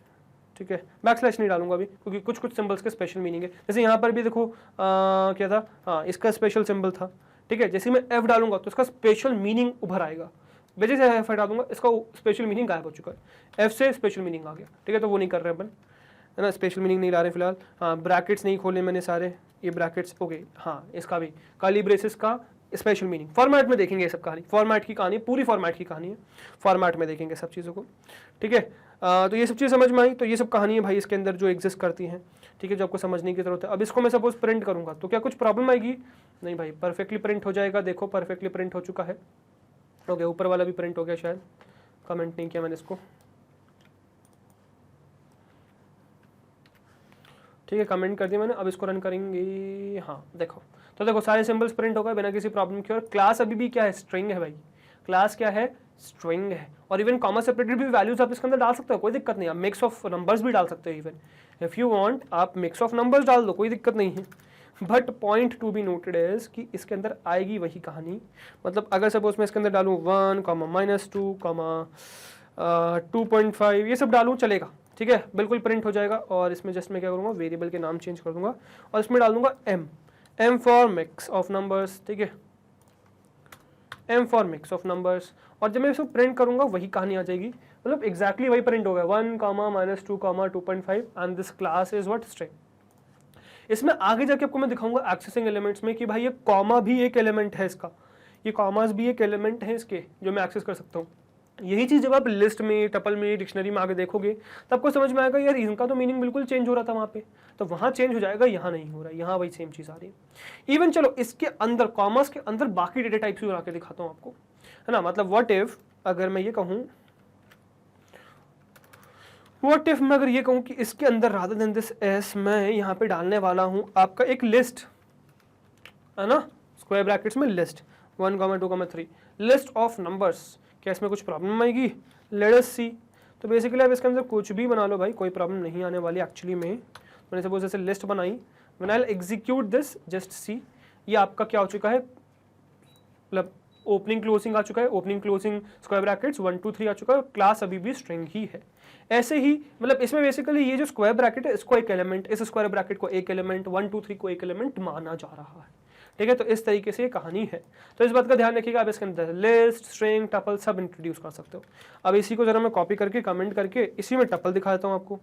ठीक है, बैकस्लैश नहीं डालूंगा अभी क्योंकि कुछ कुछ सिंबल्स के स्पेशल मीनिंग है। जैसे यहाँ पर भी देखो क्या था, हाँ इसका स्पेशल सिंबल था। ठीक है, जैसे मैं एफ डालूंगा तो इसका स्पेशल मीनिंग उभर आएगा, वजह से एफ डालूंगा इसका स्पेशल मीनिंग गायब हो चुका है, एफ से स्पेशल मीनिंग आ गया। ठीक है, तो वो नहीं कर रहे अपन, है ना, स्पेशल मीनिंग नहीं ला रहे फिलहाल। हाँ, ब्रैकेट्स नहीं खोले मैंने सारे, ये ब्रैकेट्स हो गए। हाँ, इसका भी कर्ली ब्रेसेस का स्पेशल मीनिंग फॉर्मेट में देखेंगे ये सब कहानी, फॉर्मेट की कहानी, पूरी फॉर्मेट की कहानी है, फॉर्मेट में देखेंगे सब चीज़ों को। ठीक है, तो ये सब चीज़ समझ में आई। तो ये सब कहानी है भाई इसके अंदर जो एग्जिस्ट करती हैं। ठीक है, जो आपको समझने की जरूरत है। अब इसको मैं सपोज प्रिंट करूंगा तो क्या कुछ प्रॉब्लम आएगी? नहीं भाई, परफेक्टली प्रिंट हो जाएगा। देखो परफेक्टली प्रिंट हो चुका है। ओके, ऊपर वाला भी प्रिंट हो गया, शायद कमेंट नहीं किया मैंने इसको। ठीक है, कमेंट कर दिया मैंने। अब इसको रन करेंगे। हाँ देखो, तो देखो सारे सिंबल्स प्रिंट हो गए बिना किसी प्रॉब्लम के। और क्लास अभी भी क्या है? स्ट्रिंग है भाई, क्लास क्या है? स्ट्रिंग है। और इवन कॉमा सेपरेटेड भी वैल्यूज आप इसके अंदर डाल सकते हो, कोई दिक्कत नहीं। आप मिक्स ऑफ नंबर्स भी डाल सकते हो, इवन इफ यू वांट आप मिक्स ऑफ नंबर्स डाल दो, कोई दिक्कत नहीं है। But point to be noted is कि इसके अंदर आएगी वही कहानी। मतलब अगर सपोज मैं इसके अंदर डालूँ 1, -2, 2.5 ये सब डालूँ चलेगा, ठीक है, बिल्कुल प्रिंट हो जाएगा। और इसमें जस्ट मैं क्या करूँगा, वेरिएबल के नाम चेंज कर दूंगा और इसमें डाल दूंगा m for mix of numbers, ठीक है, m for mix of numbers. और जब मैं इसको प्रिंट करूंगा वही कहानी आ जाएगी, मतलब एग्जैक्टली वही प्रिंट होगा 1, -2, 2.5 and this class is what, string. इसमें आगे जाके आपको मैं दिखाऊंगा एक्सेसिंग एलिमेंट्स में कि भाई ये कॉमा भी एक एलिमेंट है इसका, ये कॉमास भी एक एलिमेंट है इसके जो मैं एक्सेस कर सकता हूँ। यही चीज़ जब आप लिस्ट में, टपल में, डिक्शनरी में आगे देखोगे तो आपको समझ में आएगा यार इनका तो मीनिंग बिल्कुल चेंज हो रहा था वहाँ पे, तो वहाँ चेंज हो जाएगा, यहाँ नहीं हो रहा है, यहाँ वही सेम चीज़ आ रही है। इवन चलो इसके अंदर, कॉमर्स के अंदर बाकी डेटा टाइप्स भी बना के दिखाता हूँ आपको, है ना। मतलब व्हाट इफ अगर मैं ये कहूँ, व्हाट इफ मैं अगर ये कहूँ कि इसके अंदर रादर देन दिस एस मैं यहाँ पे डालने वाला हूँ आपका एक लिस्ट, है ना, स्क्वायर ब्रैकेट्स में लिस्ट 1, 2, 3 लिस्ट ऑफ नंबर्स, क्या इसमें कुछ प्रॉब्लम आएगी? लेट अस सी। तो बेसिकली आप इसके अंदर कुछ भी बना लो भाई, कोई प्रॉब्लम नहीं आने वाली एक्चुअली में। मैंने सपोज ऐसे लिस्ट बनाई, when I will execute this just see, ये आपका क्या हो चुका है, मतलब ओपनिंग क्लोजिंग आ चुका है, ओपनिंग क्लोजिंग स्क्वायर ब्रैकेट्स 1, 2, 3 आ चुका है, क्लास अभी भी स्ट्रिंग ही है। ऐसे ही मतलब इसमें बेसिकली ये जो स्क्वायर ब्रैकेट है इसको एक एलिमेंट, इस स्क्वायर ब्रैकेट को एक एलिमेंट, 1, 2, 3 को एक एलिमेंट माना जा रहा है, ठीक है। तो इस तरीके से ये कहानी है, तो इस बात का ध्यान रखिएगा। आप इसके अंदर लिस्ट, स्ट्रिंग, टपल सब इंट्रोड्यूस कर सकते हो। अब इसी को जरा मैं कॉपी करके कमेंट करके इसी में टपल दिखा देता हूँ आपको,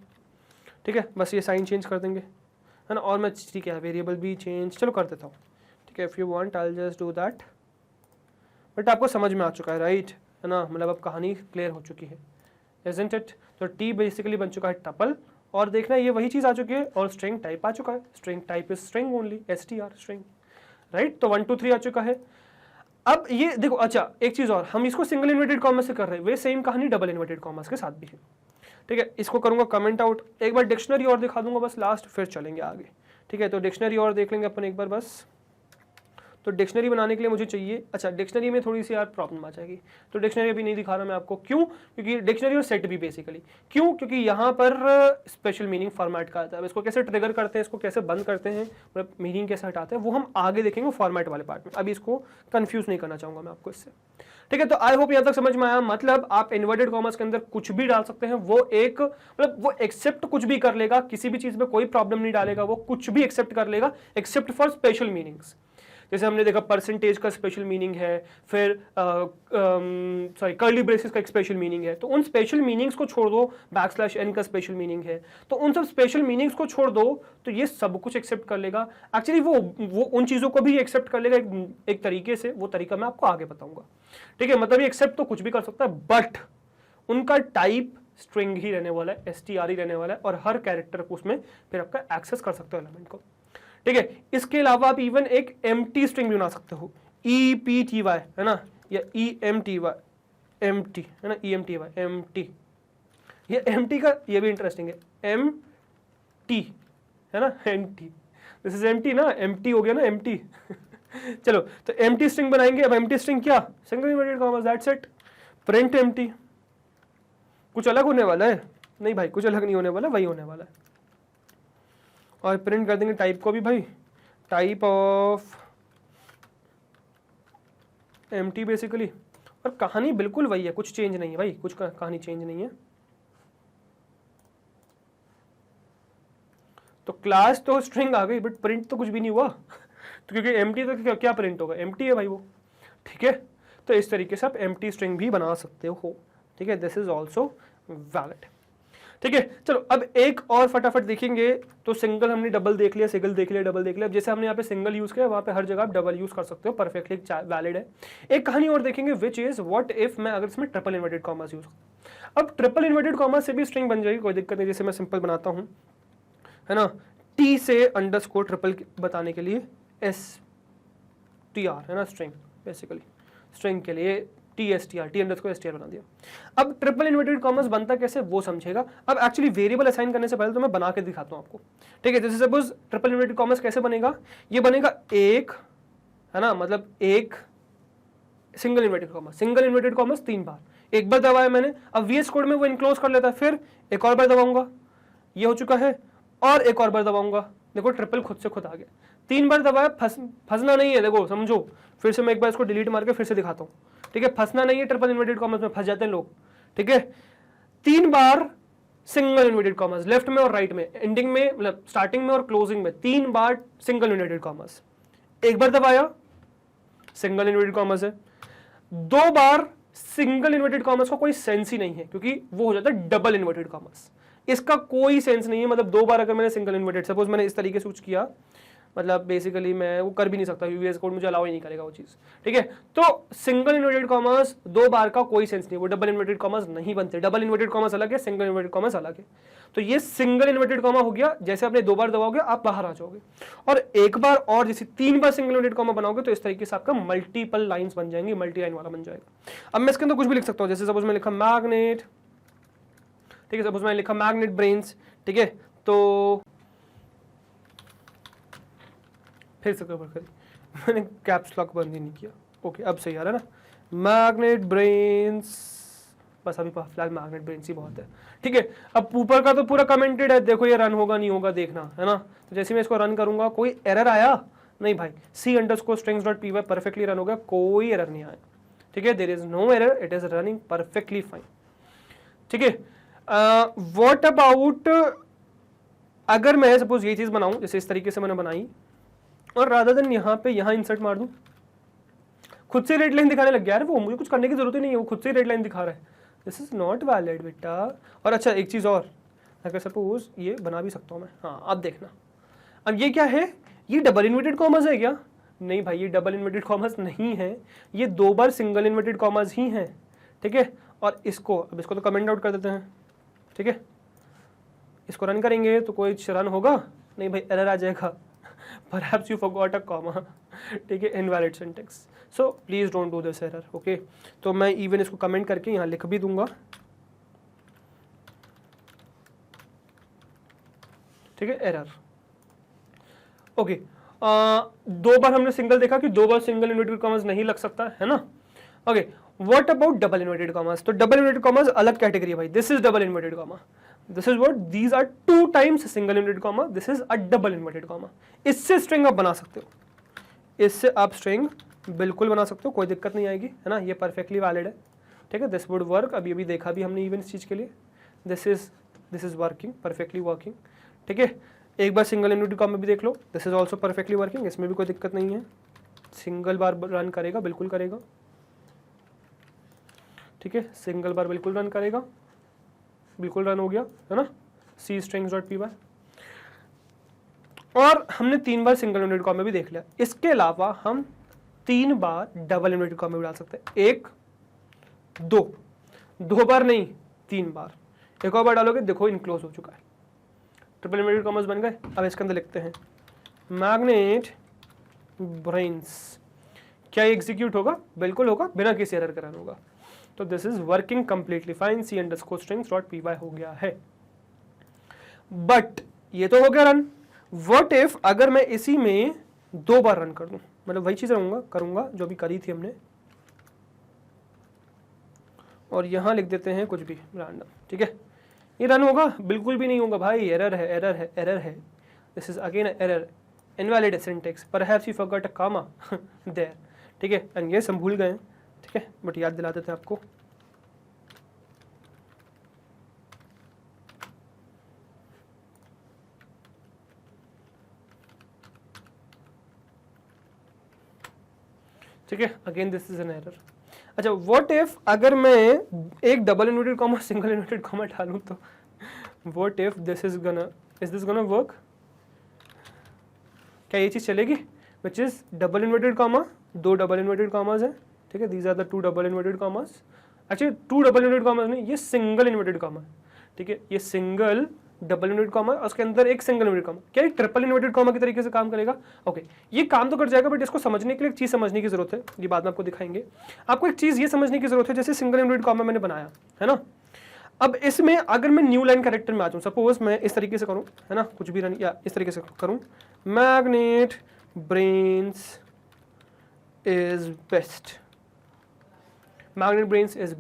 ठीक है। बस ये साइन चेंज कर देंगे, है ना, और मैं ठीक है वेरिएबल भी चेंज चलो कर देता हूँ, ठीक है। If you want I will just do that, but आपको समझ में आ चुका है, राइट, है ना, मतलब अब कहानी क्लियर हो चुकी है, इजंट इट। तो टी बेसिकली बन चुका है टपल, और देखना ये वही चीज़ आ चुकी है, और स्ट्रिंग टाइप आ चुका है, string type is string only, str string, right. तो 1, 2, 3 आ चुका है। अब ये देखो, अच्छा एक चीज़ और, हम इसको सिंगल इन्वर्टेड कॉमर्स से कर रहे हैं, वे सेम कहानी डबल इन्वर्टेड कॉमर्स के साथ भी है, ठीक है। इसको करूँगा कमेंट आउट, एक बार डिक्शनरी और दिखा दूंगा बस लास्ट, फिर चलेंगे आगे, ठीक है। तो डिक्शनरी और देख लेंगे अपन एक बार बस। तो डिक्शनरी बनाने के लिए मुझे चाहिए, अच्छा डिक्शनरी में थोड़ी सी यार प्रॉब्लम आ जाएगी, तो डिक्शनरी अभी नहीं दिखा रहा मैं आपको, क्यों? क्योंकि डिक्शनरी और सेट भी बेसिकली, क्यों? क्योंकि यहाँ पर स्पेशल मीनिंग फॉर्मेट का आता है। अब इसको कैसे ट्रिगर करते हैं, इसको कैसे बंद करते हैं, मतलब मीनिंग कैसे हटाते हैं, वो हम आगे देखेंगे फॉर्मेट वाले पार्ट में। अभी इसको कंफ्यूज नहीं करना चाहूँगा मैं आपको इससे, ठीक है। तो आई होप यहाँ तक समझ में आया। मतलब आप इन्वर्टेड कॉमर्स के अंदर कुछ भी डाल सकते हैं, वो एक मतलब वो एक्सेप्ट कुछ भी कर लेगा, किसी भी चीज़ में कोई प्रॉब्लम नहीं डालेगा, वो कुछ भी एक्सेप्ट कर लेगा एक्सेप्ट फॉर स्पेशल मीनिंग्स। जैसे हमने देखा परसेंटेज का स्पेशल मीनिंग है, फिर कर्ली ब्रेसेस का एक स्पेशल मीनिंग है, तो उन स्पेशल मीनिंग्स को छोड़ दो, \n का स्पेशल मीनिंग है, तो उन सब स्पेशल मीनिंग्स को छोड़ दो, तो ये सब कुछ एक्सेप्ट कर लेगा। एक्चुअली वो उन चीज़ों को भी एक्सेप्ट कर लेगा एक तरीके से, वो तरीका मैं आपको आगे बताऊंगा, ठीक है। मतलब ये एक्सेप्ट तो कुछ भी कर सकता है, बट उनका टाइप स्ट्रिंग ही रहने वाला है, str ही रहने वाला है, और हर कैरेक्टर को उसमें फिर आपका एक्सेस कर सकते हो एलिमेंट को, ठीक है। इसके अलावा आप इवन एक एम्प्टी स्ट्रिंग भी बना सकते हो, EPTY, है ना, या EMTY, एम्प्टी, है ना, EMTY एम्प्टी। ये एम्प्टी का ये भी इंटरेस्टिंग है, MT, है ना, एम्प्टी, दिस इज एम्प्टी ना, एम्प्टी हो गया ना, एम्प्टी चलो, तो एम्प्टी स्ट्रिंग बनाएंगे। अब एम्प्टी स्ट्रिंग क्या, single inverted comma, that's it, print empty. कुछ अलग होने वाला है? नहीं भाई, कुछ अलग नहीं होने वाला, वही होने वाला है। और प्रिंट कर देंगे टाइप को भी भाई, टाइप ऑफ एम्प्टी बेसिकली, और कहानी बिल्कुल वही है, कुछ चेंज नहीं है भाई, कुछ कहानी चेंज नहीं है। तो क्लास तो स्ट्रिंग आ गई, बट प्रिंट तो कुछ भी नहीं हुआ तो क्योंकि एम्प्टी तो क्या प्रिंट होगा, एम्प्टी है भाई वो, ठीक है। तो इस तरीके से आप एम्प्टी स्ट्रिंग भी बना सकते हो, ठीक है, दिस इज ऑल्सो वैलिड, ठीक है। चलो अब एक और फटाफट देखेंगे। तो सिंगल हमने डबल देख लिया, सिंगल देख लिया, डबल देख लिया। अब जैसे हमने यहाँ पे सिंगल यूज किया, वहाँ पे हर जगह आप डबल यूज कर सकते हो, परफेक्टली वैलिड है। एक कहानी और देखेंगे, विच इज व्हाट इफ मैं अगर इसमें ट्रिपल इन्वर्टेड कॉमर्स यूज करूँ। अब ट्रिपल इन्वर्टेड कॉमर्स से भी स्ट्रिंग बन जाएगी, कोई दिक्कत नहीं। जैसे मैं सिंपल बनाता हूँ, है ना, T से अंडरस्कोर ट्रिपल बताने के लिए STR, है ना, स्ट्रिंग बेसिकली, स्ट्रिंग के लिए T_str बना दिया। अब ट्रिपल इन्वर्टेड कॉमर्स बनता कैसे वो समझेगा। अब एक्चुअली वेरिएबल असाइन करने से पहले तो मैं बना के दिखाता हूँ आपको, ठीक है। जैसे सपोज ट्रिपल इन्वर्टेड कॉमर्स कैसे बनेगा, ये बनेगा एक, है ना, मतलब एक सिंगल इन्वर्टेड कॉमर्स 3 बार, एक बार दबाया मैंने, अब VS कोड में वो इनक्लोज कर लेता है, फिर एक और बार दबाऊंगा, ये हो चुका है, और एक और बार दबाऊंगा, देखो ट्रिपल खुद से खुद आ गया। 3 बार दबाया, फंसना नहीं है, देखो समझो, फिर से मैं एक बार इसको डिलीट मार के फिर से दिखाता हूँ, ठीक है, फंसना नहीं है, ट्रिपल इन्वर्टेड कॉमर्स में फंस जाते हैं लोग, ठीक है। 3 बार सिंगल इन्वर्टेड कॉमर्स, लेफ्ट में और राइट में, एंडिंग में, मतलब स्टार्टिंग में और क्लोजिंग में 3 बार सिंगल इन्वर्टेड कॉमर्स, एक बार दबाया सिंगल इन्वर्टेड कॉमर्स है, 2 बार सिंगल इन्वर्टेड कॉमर्स का कोई सेंस ही नहीं है, क्योंकि वो हो जाता है डबल इन्वर्टेड कॉमर्स, इसका कोई सेंस नहीं है। मतलब 2 बार अगर मैंने सिंगल इन्वर्टेड, सपोज मैंने इस तरीके से कुछ किया, मतलब बेसिकली मैं वो कर भी नहीं सकता, यूवीएस कोड मुझे अलाउ ही नहीं करेगा वो चीज, ठीक है। तो सिंगल इन्वर्टेड कॉमर्स 2 बार का कोई सेंस नहीं, वो डबल इन्वर्टेड कॉमर्स नहीं बनते, डबल इन्वर्टेड कॉमर्स अलग है, सिंगल इन्वर्टेड कॉमर्स अलग है। तो ये सिंगल इन्वर्टेड कॉमा हो गया, जैसे आपने 2 बार दबाओगे आप बाहर आ जाओगे, और एक बार और जैसे 3 बार सिंगल इन्वर्टेड कॉमा बनाओगे तो इस तरीके से आपका मल्टीपल लाइंस बन जाएंगी, मल्टी लाइन वाला बन जाएगा। अब मैं इसके अंदर कुछ भी लिख सकता हूँ, जैसे सपोज मैं लिखा मैग्नेट, ठीक है, सपोज मैंने लिखा मैग्नेट ब्रेन्स, ठीक है, तो फिर से कवर करें, मैंने कैप्स लॉक बंद ही नहीं किया, ओके अब सही आ रहा है ना, मैग्नेट ब्रेन्स, बस अभी फिलहाल मैग्नेट ब्रेन्स ही बहुत है, ठीक है। अब ऊपर का तो पूरा कमेंटेड है, देखो ये रन होगा नहीं होगा देखना है ना, तो जैसे मैं इसको रन करूंगा कोई एरर आया नहीं भाई, c_strings.py परफेक्टली रन हो गया, कोई एरर नहीं आया, ठीक है, there is no error, it is running perfectly fine, ठीक है। व्हाट अबाउट अगर मैं सपोज ये चीज बनाऊं, जैसे इस तरीके से मैंने बनाई, और रादर देन यहाँ पे यहाँ इंसर्ट मार दूं, खुद से रेड लाइन दिखाने लग गया यार, वो मुझे कुछ करने की जरूरत ही नहीं है, वो खुद से रेड लाइन दिखा रहा है, दिस इज नॉट वैलिड बेटा। और अच्छा एक चीज और, अगर सपोज ये बना भी सकता हूँ मैं, हाँ अब देखना, अब ये क्या है, ये डबल इन्वर्टेड कॉमर्स है क्या? नहीं भाई ये डबल इन्वर्टेड कॉमर्स नहीं है, ये 2 बार सिंगल इन्वर्टेड कॉमर्स ही है, ठीक है। और इसको, अब इसको तो कमेंट आउट कर देते हैं, ठीक है, इसको रन करेंगे तो कोई रन होगा नहीं भाई, एरर आ जाएगा, perhaps you forgot a comma, ठीक है, invalid syntax, so please don't do this error, okay। तो मैं even इसको कमेंट करके यहाँ लिख भी दूंगा, ठीक है, एरर, ओके। 2 बार हमने सिंगल देखा कि 2 बार सिंगल इन्वर्टेड कॉमर्स नहीं लग सकता है ना, okay. What about double inverted commas, तो डबल इन्वर्टेड कॉमर्स अलग कैटेगरी है भाई, this is double inverted comma, this is what, these are 2 times single inverted comma, this is a double inverted comma. इससे स्ट्रिंग आप बना सकते हो, इससे आप स्ट्रिंग बिल्कुल बना सकते हो, कोई दिक्कत नहीं आएगी, है ना, ये परफेक्टली वैलिड है, ठीक है, दिस वुड वर्क। अभी अभी देखा भी हमने इवन इस चीज़ के लिए, this is working, perfectly working, ठीक है। एक बार सिंगल इन्वर्टेड कॉमा भी देख लो, this is also perfectly working, इसमें भी कोई दिक्कत नहीं है, सिंगल बार रन करेगा, बिल्कुल करेगा, ठीक है, सिंगल बार बिल्कुल रन करेगा, बिल्कुल रन हो गया, है ना, c_strings.py। और हमने 3 बार सिंगल इन्वर्टेड कॉमा भी देख लिया, इसके अलावा हम 3 बार डबल इन्वर्टेड कॉमा भी डाल सकते हैं, 1 2 बार नहीं 3 बार, एक और बार डालोगे देखो इनक्लोज हो चुका है, ट्रिपल इन्वर्टेड कॉमर्स बन गए। अब इसके अंदर लिखते हैं मैग्नेट ब्रेन्स, क्या ये एग्जीक्यूट होगा? बिल्कुल होगा, बिना किसी एरर के रन होगा, तो this is working completely fine, c_strings.py हो गया है। बट ये तो हो गया रन, व्हाट इफ अगर मैं इसी में 2 बार रन कर दूं, मतलब वही चीज करूंगा जो भी करी थी हमने, और यहां लिख देते हैं कुछ भी रैंडम, ठीक है, ये रन होगा? बिल्कुल भी नहीं होगा भाई, एरर है, एरर है, एरर है, this is again error, invalid syntax, perhaps you forgot a comma there, ठीक है, एंड ये हम भूल गए हैं, ठीक है, बट याद दिला देते हैं आपको। ठीक है, again this is an error. अच्छा व्हाट इफ अगर मैं एक double inverted comma single inverted comma डालूं, तो what if this is this gonna work, क्या ये चीज चलेगी? Which is double inverted comma, 2 double inverted commas है, ठीक है, these are the 2 double inverted commas, actually 2 double inverted commas नहीं, ये सिंगल इन्वर्टेड कॉमा, ठीक है, ये सिंगल डबल इन्वर्टेड कॉमा और उसके अंदर एक सिंगल इन्वर्टेड कॉमा, क्या ये ट्रिपल इन्वर्टेड कॉमा की तरीके से काम करेगा? ओके, ये काम तो कर जाएगा, बट इसको समझने के लिए एक चीज समझने की जरूरत है, ये बाद में आपको दिखाएंगे। आपको एक चीज ये समझने की जरूरत है, जैसे सिंगल इन्वर्टेड कॉमा मैंने बनाया है ना, अब इसमें अगर मैं न्यू लाइन कैरेक्टर में आ जाऊँ, सपोज मैं इस तरीके से करूँ, है ना, कुछ भी रन या इस तरीके से करूँ, magnet Brains is best, magnet brains is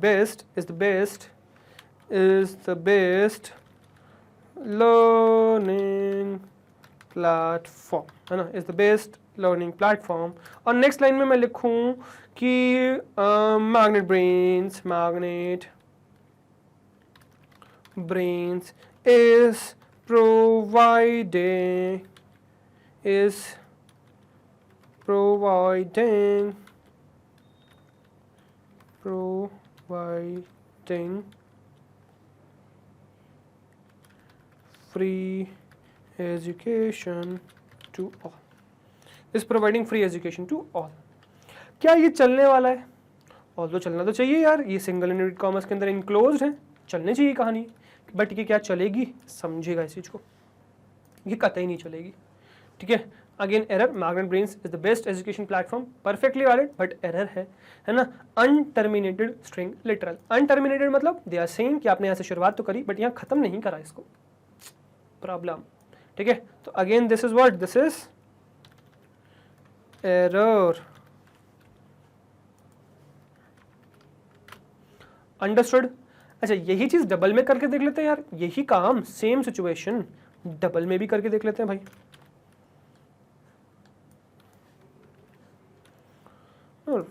the best learning platform, है ना, is the best learning platform. और नेक्स्ट लाइन में मैं लिखूं कि magnet brains is providing free education to all, is providing free education to all। क्या ये चलने वाला है? और तो चलना तो चाहिए यार, ये सिंगल इनवर्टेड कॉमर्स के अंदर इनक्लोज्ड है, चलनी चाहिए कहानी, बट ये क्या चलेगी? समझेगा इस चीज को, ये कतई नहीं चलेगी, ठीक है। Again error, magnet Brains is the best education platform, perfectly valid, but error है ना। अनटर्मिनेटेड स्ट्रिंग लिटरल, अनटर्मिनेटेड मतलब दे आर सेइंग कि आपने यहाँ से शुरुआत तो करी बट यहाँ खत्म नहीं करा इसको, प्रॉब्लम, ठीक है। तो again this is what, this is error. Understood? अच्छा, यही चीज डबल में करके देख लेते हैं यार, यही काम सेम सिचुएशन डबल में भी करके देख लेते हैं भाई।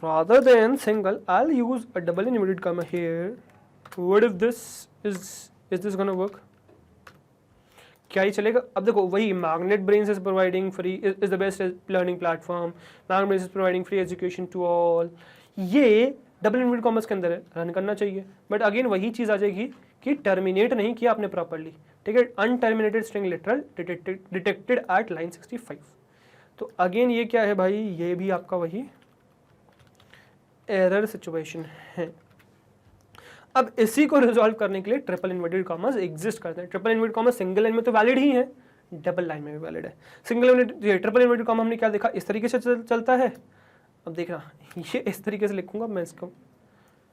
Rather than single, I'll use a double inverted comma here. What if this is this gonna work? क्या ही चलेगा? अब देखो वही, Magnet Brains is providing free, is the best learning platform, Magnet Brains is providing free education to all, ये double inverted commas के अंदर है, run करना चाहिए। बट अगेन वही चीज आ जाएगी कि टर्मिनेट नहीं किया आपने प्रॉपर्ली, ठीक है। Unterminated string literal detected at line 65। तो अगेन ये क्या है भाई? ये भी आपका वही एरर सिचुएशन है। अब इसी को रिजॉल्व करने के लिए ट्रिपल इनवर्टेड कॉमर्स एग्जिस्ट करते हैं। Triple inverted commerce single line में तो वैलिड ही है, डबल लाइन में भी वैलिड है। ट्रिपल इनवर्टेड कॉमा हमने क्या देखा, इस तरीके से चलता है। अब देखना, ये इस तरीके से लिखूंगा मैं इसको,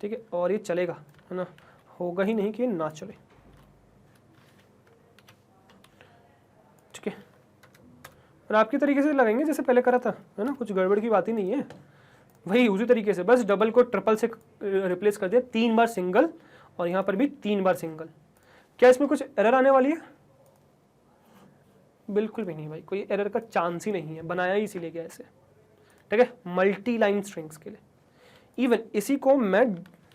ठीक है, और ये चलेगा, है ना, होगा ही नहीं कि ना चले, ठीक है। और आपके तरीके से लगाएंगे जैसे पहले करा था, है ना, कुछ गड़बड़ की बात ही नहीं है, वही उसी तरीके से, बस डबल को ट्रिपल से रिप्लेस कर दिया, 3 बार सिंगल और यहाँ पर भी 3 बार सिंगल। क्या इसमें कुछ एरर आने वाली है? बिल्कुल भी नहीं भाई, कोई एरर का चांस ही नहीं है, बनाया ही इसीलिए गया ऐसे, ठीक है, मल्टी लाइन स्ट्रिंग्स के लिए। इवन इसी को मैं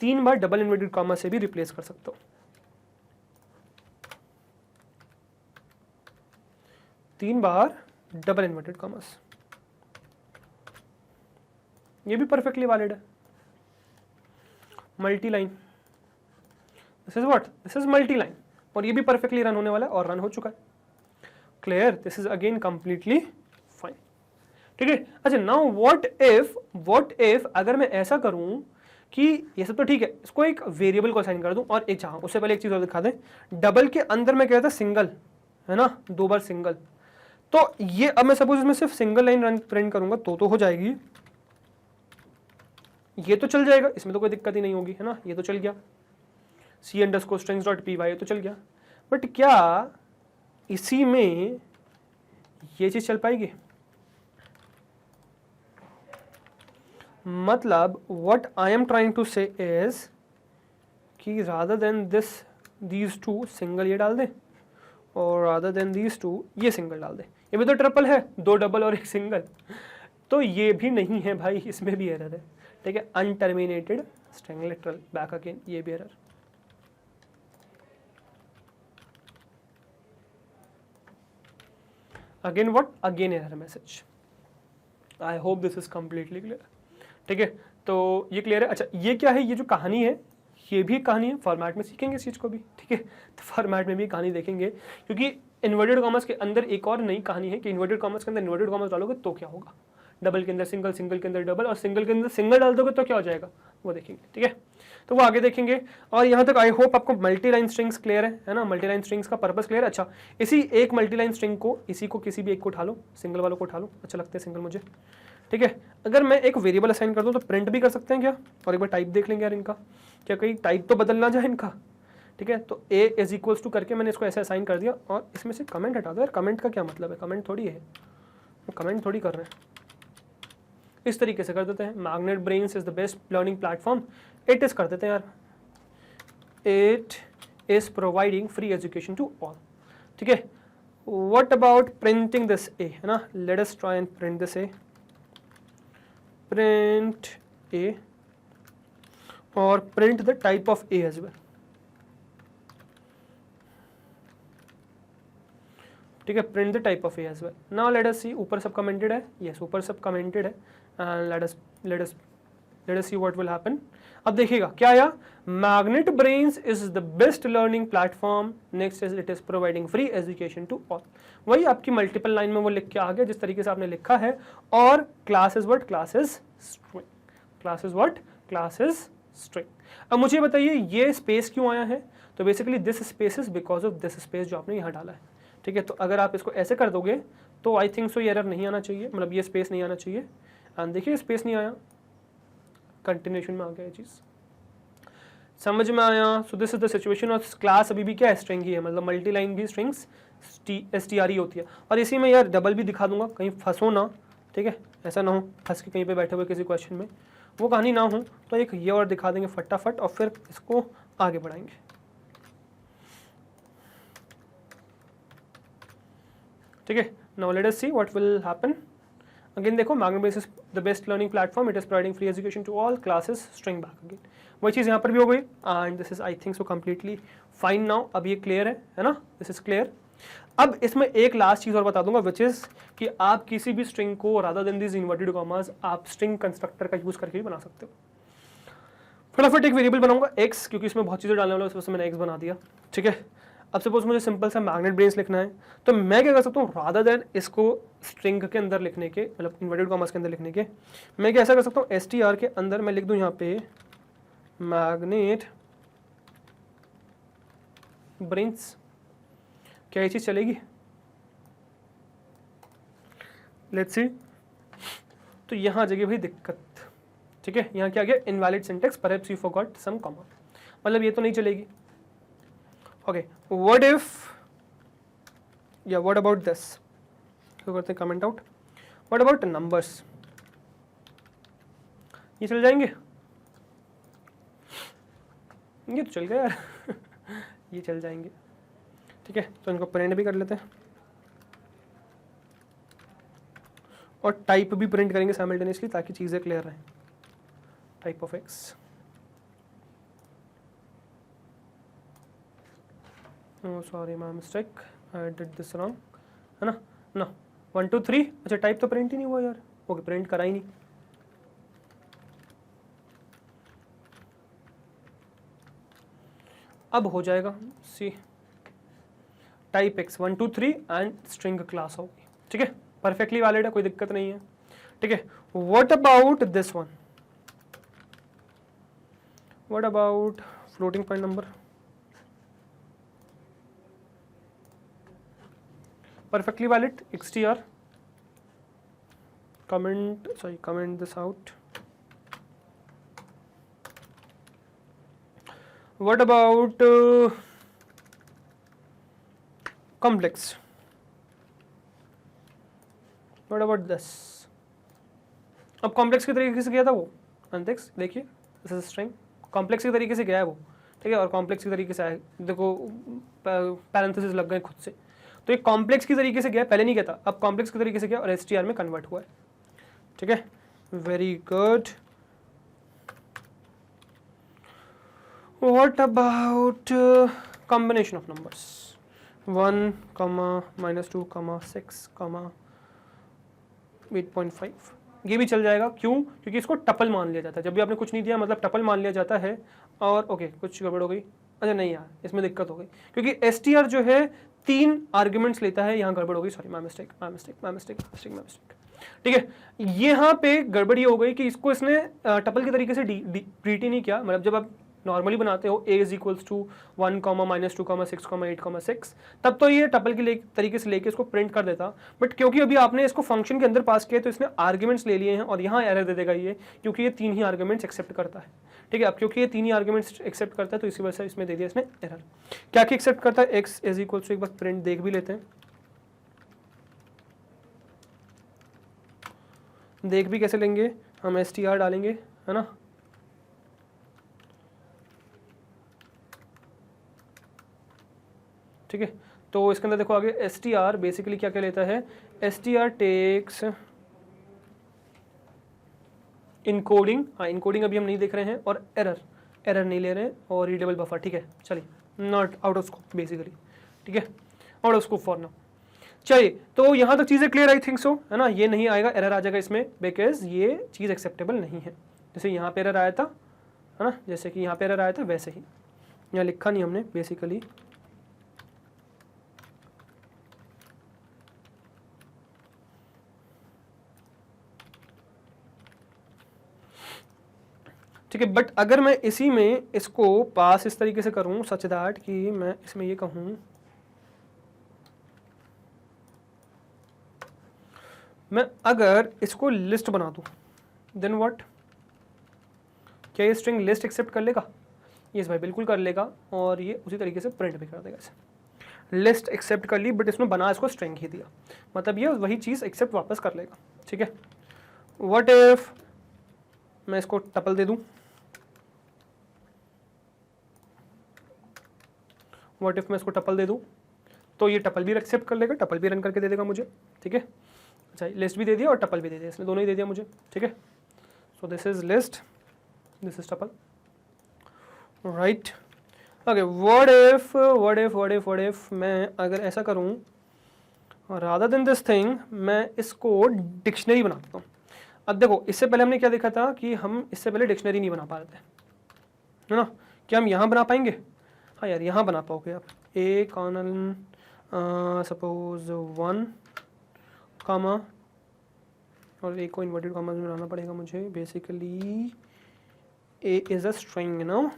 3 बार डबल इनवर्टेड कॉमा से भी रिप्लेस कर सकता हूं, 3 बार डबल इनवर्टेड कॉमास, ये भी परफेक्टली वैलिड है। Multi line, this is what, this is multi line, और ये भी परफेक्टली रन होने वाला है और रन हो चुका है। Clear? This is again completely fine, ठीक है। अच्छा, नाउ व्हाट इफ अगर मैं ऐसा करूं कि ये सब तो ठीक है, इसको एक वेरिएबल को असाइन कर दूं, और एक चाह उससे पहले एक चीज और दिखा दें, डबल के अंदर मैं कह रहा था सिंगल, है ना, 2 बार सिंगल, तो ये अब मैं सपोज इसमें सिर्फ सिंगल लाइन रन प्रिंट करूंगा तो हो जाएगी, ये तो चल जाएगा, इसमें तो कोई दिक्कत ही नहीं होगी, है ना, ये तो चल गया, c_strings.py तो चल गया। बट क्या इसी में ये चीज चल पाएगी? मतलब what I am trying to say is कि रादर देन दीज 2 सिंगल ये डाल दें, और रादर देन दीज 2 ये सिंगल डाल दें। ये भी तो ट्रिपल है, 2 डबल और 1 सिंगल, तो ये भी नहीं है भाई, इसमें भी एरर है, ठीक है। Unterminated string literal, back again, ये भी error. Again what, again error message. I hope this is completely clear, ठीक है। तो ये क्लियर है। अच्छा, ये क्या है? ये जो कहानी है, ये भी कहानी है, फॉर्मेट में सीखेंगे इस चीज को भी, ठीक है। तो फॉर्मेट में भी कहानी देखेंगे, क्योंकि इन्वर्टेड कॉमर्स के अंदर एक और नई कहानी है कि इन्वर्टेड कॉमर्स के अंदर इन्वर्टेड कॉमर्स डालोगे तो क्या होगा, डबल के अंदर सिंगल, सिंगल के अंदर डबल, और सिंगल के अंदर सिंगल डाल दोगे तो क्या हो जाएगा, वो देखेंगे, ठीक है। तो वो आगे देखेंगे। और यहाँ तक आई होप आपको मल्टी लाइन स्ट्रिंग्स क्लियर है ना, मल्टी लाइन स्ट्रिंग्स का पर्पस क्लियर है। अच्छा, इसी एक मल्टी लाइन स्ट्रिंग को, इसी को किसी भी एक को उठा लो, सिंगल वालों को उठा लो, अच्छा लगता है सिंगल मुझे, ठीक है। अगर मैं एक वेरिएबल असाइन कर दूँ तो प्रिंट भी कर सकते हैं क्या? और एक बार टाइप देख लेंगे यार इनका, क्या कहीं टाइप तो बदल ना जाए इनका, ठीक है। तो a इज इक्वल्स टू करके मैंने इसको ऐसे असाइन कर दिया, और इसमें से कमेंट हटा दो यार, कमेंट का क्या मतलब है, कमेंट थोड़ी है, कमेंट थोड़ी कर रहे हैं, इस तरीके से कर देते हैं। Magnet Brains is the best learning platform, it is कर देते हैं यार, it is providing free education to all, ठीक है। What about printing this a, है ना, let us try and print this a, print a और print the type of a as well. ठीक है, print the type of a as well. Now let us see, ऊपर सब commented है, yes ऊपर सब कमेंटेड है, and let us see what will happen. अब देखिएगा क्या आया, Magnet Brains is the best learning platform, next is it is providing free education to all. वही आपकी मल्टीपल लाइन में वो लिख के आ गया जिस तरीके से आपने लिखा है। और class is what, class is string, class is what, class is string. अब मुझे बताइए ये स्पेस क्यों आया है, तो basically this space is because of this space जो आपने यहाँ डाला है। ठीक है, तो अगर आप इसको ऐसे कर दोगे तो आई थिंक सो ये एरर नहीं आना चाहिए, मतलब ये स्पेस नहीं आना चाहिए। एंड देखिए स्पेस नहीं आया, कंटिन्यूएशन में आ गया ये चीज़, समझ में आया। सो this is the situation of class, अभी भी क्या है, स्ट्रिंग ही है, मतलब मल्टी लाइन भी स्ट्रिंग्स STR ही होती है। और इसी में यार डबल भी दिखा दूंगा, कहीं फंसो ना, ठीक है, ऐसा ना हो फंस के कहीं पे बैठे हुए किसी क्वेश्चन में वो कहानी ना हो, तो एक ये और दिखा देंगे फटाफट और फिर इसको आगे बढ़ाएंगे। ठीक है, now let us see what will happen. Again देखो, Magnet Brains is the best learning platform, it is providing free education to all, classes string back again. वही चीज़ यहाँ पर भी हो गई, and this is I think so completely fine now. अब ये क्लियर है ना, दिस इज क्लियर। अब इसमें एक लास्ट चीज़ और बता दूंगा, विच इज कि आप किसी भी स्ट्रिंग को rather than this inverted commas आप स्ट्रिंग कंस्ट्रक्टर का यूज करके भी बना सकते हो। फटाफट एक वेरिएबल बनाऊंगा x, क्योंकि इसमें बहुत चीज़ें डालने वाला है, उस वजह से मैंने x बना दिया। ठीक है, अब सपोज मुझे सिंपल सा मैग्नेट ब्रेन्स लिखना है, तो मैं क्या कर सकता हूँ, रादर देन इसको स्ट्रिंग के अंदर लिखने के, मतलब इन्वर्टेड कॉमास के अंदर लिखने के, मैं क्या ऐसा कर सकता हूँ, STR के अंदर मैं लिख दूँ यहाँ पे मैग्नेट ब्रेन्स। क्या ये चीज़ चलेगी? Let's see. तो यहाँ आ जाएगी भाई दिक्कत। ठीक है, यहाँ क्या आ गया, invalid syntax, perhaps you forgot some comma, मतलब ये तो नहीं चलेगी। ओके, व्हाट इफ, या व्हाट अबाउट दिस, तो करते हैं comment out, what about numbers, ये चल जाएंगे? ये तो चल गया यार ये चल जाएंगे। ठीक है, तो इनको प्रिंट भी कर लेते हैं और टाइप भी प्रिंट करेंगे साइमल्टेनियसली ताकि चीज़ें क्लियर रहें। Type of x, sorry my mistake, I did this wrong, है ना, ना 1 2 3, अच्छा टाइप तो प्रिंट ही नहीं हुआ यार। ओके, प्रिंट करा ही नहीं। अब हो जाएगा, see type x 1 2 3 and string class होगी। ठीक है, परफेक्टली वैलिड है, कोई दिक्कत नहीं है। ठीक है, what about this one, what about floating point number, perfectly valid, XTR, comment this out. What about complex, what about this? अब कॉम्प्लेक्स के तरीके से गया था वो अंतिक्स, देखिए दिस इज स्ट्रिंग, कॉम्प्लेक्स के तरीके से गया है वो। ठीक है, और कॉम्प्लेक्स के तरीके से आया, देखो पैरेंथेसिस लग गए खुद से, तो एक कॉम्प्लेक्स की तरीके से गया, पहले नहीं कहता, अब कॉम्प्लेक्स के तरीके से गया और STR में कन्वर्ट हुआ है। ठीक है, very good. What about combination of numbers, 1, -2, 6, 8.5, ये भी चल जाएगा। क्यों? क्योंकि इसको टपल मान लिया जाता है, जब भी आपने कुछ नहीं दिया मतलब टपल मान लिया जाता है। और ओके, कुछ गड़बड़ हो गई, अच्छा नहीं यार इसमें दिक्कत हो गई, क्योंकि STR जो है 3 आर्ग्यूमेंट्स लेता है, यहाँ गड़बड़ हो गई, सॉरी माय मिस्टेक। ठीक है, यहाँ पे गड़बड़ ये हो गई कि इसको इसने टपल के तरीके से ट्रीट ही नहीं किया। मतलब जब आप नॉर्मली बनाते हो a = 1, -2, 6, 8, 6, तब तो ये टपल के तरीके से लेके इसको प्रिंट कर देता, बट क्योंकि अभी आपने इसको फंक्शन के अंदर पास किया तो इसने आर्ग्यूमेंट्स ले लिए हैं और यहाँ एरर दे देगा ये, क्योंकि ये 3 ही आर्ग्यूमेंट्स एक्सेप्ट करता है। ठीक है, अब क्योंकि ये 3 ही आर्ग्यूमेंट्स एक्सेप्ट करता है तो इसी वजह से इसमें दे दिया इसने एरर। क्या क्या एक्सेप्ट करता है, x = एक बार प्रिंट देख भी लेते हैं, देख भी कैसे लेंगे हम, STR डालेंगे, है ना, ठीक है, तो इसके अंदर देखो आगे str बेसिकली क्या क्या लेता है, str टेक्स इनकोडिंग, हाँ इनकोडिंग अभी हम नहीं देख रहे हैं, और एरर नहीं ले रहे हैं, और रीडेबल बफर, ठीक है चलिए, not out of scope basically, ठीक है out of scope for now. चलिए तो यहाँ तक चीज़ें क्लियर आई थिंक सो, है ना, ये नहीं आएगा, एरर आ जाएगा इसमें बिकॉज ये चीज़ एक्सेप्टेबल नहीं है। जैसे यहाँ पे एरर आया था, है ना, जैसे कि यहाँ पे एरर आया था वैसे ही, यहाँ लिखा नहीं हमने बेसिकली, ठीक है। बट अगर मैं इसी में इसको पास इस तरीके से करूं सच दैट कि मैं इसमें ये कहूं, मैं अगर इसको लिस्ट बना दूं देन व्हाट, क्या ये स्ट्रिंग लिस्ट एक्सेप्ट कर लेगा? यस भाई बिल्कुल कर लेगा, और ये उसी तरीके से प्रिंट भी कर देगा। इसे लिस्ट एक्सेप्ट कर ली, बट इसमें बना इसको स्ट्रिंग ही दिया, मतलब ये वही चीज़ एक्सेप्ट वापस कर लेगा, ठीक है। व्हाट इफ मैं इसको टपल दे दूं, व्हाट इफ मैं इसको टपल दे दूं, तो ये टपल भी एक्सेप्ट कर लेगा, टपल भी रन करके दे देगा मुझे, ठीक है। अच्छा लिस्ट भी दे दिया और टपल भी दे दिया, इसने दोनों ही दे दिया मुझे, ठीक है। So this is list, this is tuple, right. Okay what if मैं अगर ऐसा करूं, रादर देन दिस थिंग मैं इसको डिक्शनरी बना देता हूँ। अब देखो इससे पहले हमने क्या देखा था कि हम इससे पहले डिक्शनरी नहीं बना पा रहे थे, है ना, क्या हम यहाँ बना पाएंगे? हाँ यार यहाँ बना पाओगे आप, ए कॉर्नल सपोज 1 कामा, और ए को इन्वर्टेड कामा में बनाना पड़ेगा मुझे, basically a is a string no,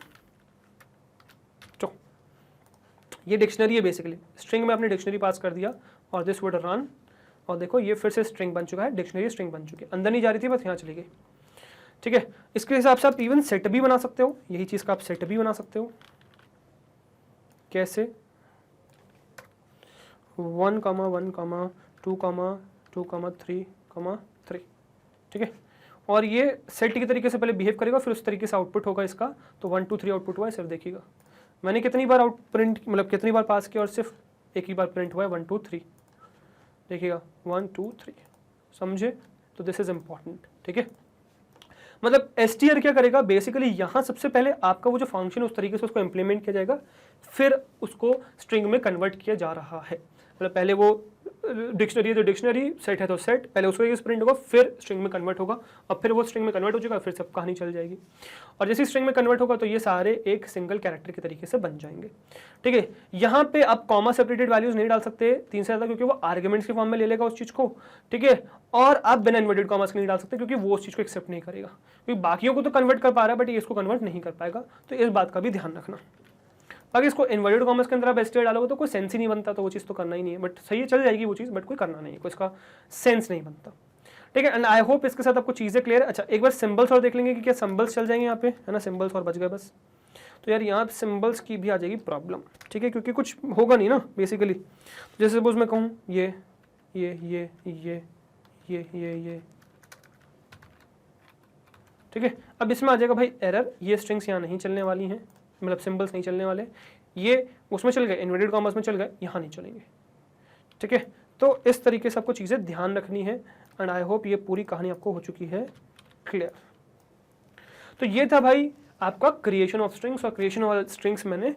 तो ये डिक्शनरी है बेसिकली, स्ट्रिंग में आपने डिक्शनरी पास कर दिया और दिस वुड रन, और देखो ये फिर से स्ट्रिंग बन चुका है, डिक्शनरी स्ट्रिंग बन चुकी है, अंदर नहीं जा रही थी बस यहाँ चली गई, ठीक है। इसके हिसाब से आप इवन सेट भी बना सकते हो, यही चीज़ का आप सेट भी बना सकते हो, कैसे 1, 1, 2, 3, ठीक है। और ये सेट की तरीके से पहले बिहेव करेगा, फिर उस तरीके से आउटपुट होगा इसका, तो 1 2 3 आउटपुट हुआ है, सिर्फ देखिएगा मैंने कितनी बार आउट प्रिंट, मतलब कितनी बार पास किया और सिर्फ एक ही बार प्रिंट हुआ है 1 2 3, देखिएगा 1 2 3, समझे? तो दिस इज इम्पॉर्टेंट, ठीक है। मतलब str क्या करेगा बेसिकली, यहाँ सबसे पहले आपका वो जो फंक्शन उस तरीके से उसको इम्प्लीमेंट किया जाएगा, फिर उसको स्ट्रिंग में कन्वर्ट किया जा रहा है। मतलब पहले वो डिक्शनरी है तो डिक्शनरी, सेट है तो सेट, पहले उसको प्रिंट होगा, फिर स्ट्रिंग में कन्वर्ट होगा, और फिर वो स्ट्रिंग में कन्वर्ट हो जाएगा, फिर सब कहानी चल जाएगी। और जैसे स्ट्रिंग में कन्वर्ट होगा तो ये सारे एक सिंगल कैरेक्टर के तरीके से बन जाएंगे, ठीक है। यहाँ पे आप कॉमा सेपरेटेड वैल्यूज नहीं डाल सकते 3 से ज़्यादा, क्योंकि वो आर्ग्यूमेंट्स के फॉर्म में ले लेगा उस चीज़ को, ठीक है। और आप बिना इन्वर्टेड कॉमास के नहीं डाल सकते, क्योंकि वो उस चीज़ को एक्सेप्ट नहीं करेगा, क्योंकि बाकियों को तो कन्वर्ट कर पा रहा है बट ये इसको कन्वर्ट नहीं कर पाएगा, तो इस बात का भी ध्यान रखना। बाकी इसको इन्वर्टेड कॉमर्स के अंदर आप str डालोगे तो कोई सेंस ही नहीं बनता, तो वो चीज़ तो करना ही नहीं है, बट सही है चल जाएगी वो चीज़, बट कोई करना नहीं है, कोई इसका सेंस नहीं बनता, ठीक है। एंड आई होप इसके साथ आपको चीज़ें क्लियर है। अच्छा एक बार सिंबल्स और देख लेंगे कि क्या सिंबल्स चल जाएंगे यहाँ पे, है ना, सिंबल्स और बच गए बस। तो यार यहाँ सिंबल्स की भी आ जाएगी प्रॉब्लम, ठीक है, क्योंकि कुछ होगा नहीं ना बेसिकली। जैसे सपोज मैं कहूँ ये, ठीक है। अब इसमें आ जाएगा भाई एरर, ये स्ट्रिंग्स यहाँ नहीं चलने वाली हैं, मतलब सिंबल्स नहीं चलने वाले, ये उसमें चल गए, इन्वर्टेड कॉमर्स में चल गए, यहाँ नहीं चलेंगे, ठीक है। तो इस तरीके से आपको चीज़ें ध्यान रखनी है, एंड आई होप ये पूरी कहानी आपको हो चुकी है क्लियर। तो ये था भाई आपका क्रिएशन ऑफ स्ट्रिंग्स, और क्रिएशन ऑफ स्ट्रिंग्स मैंने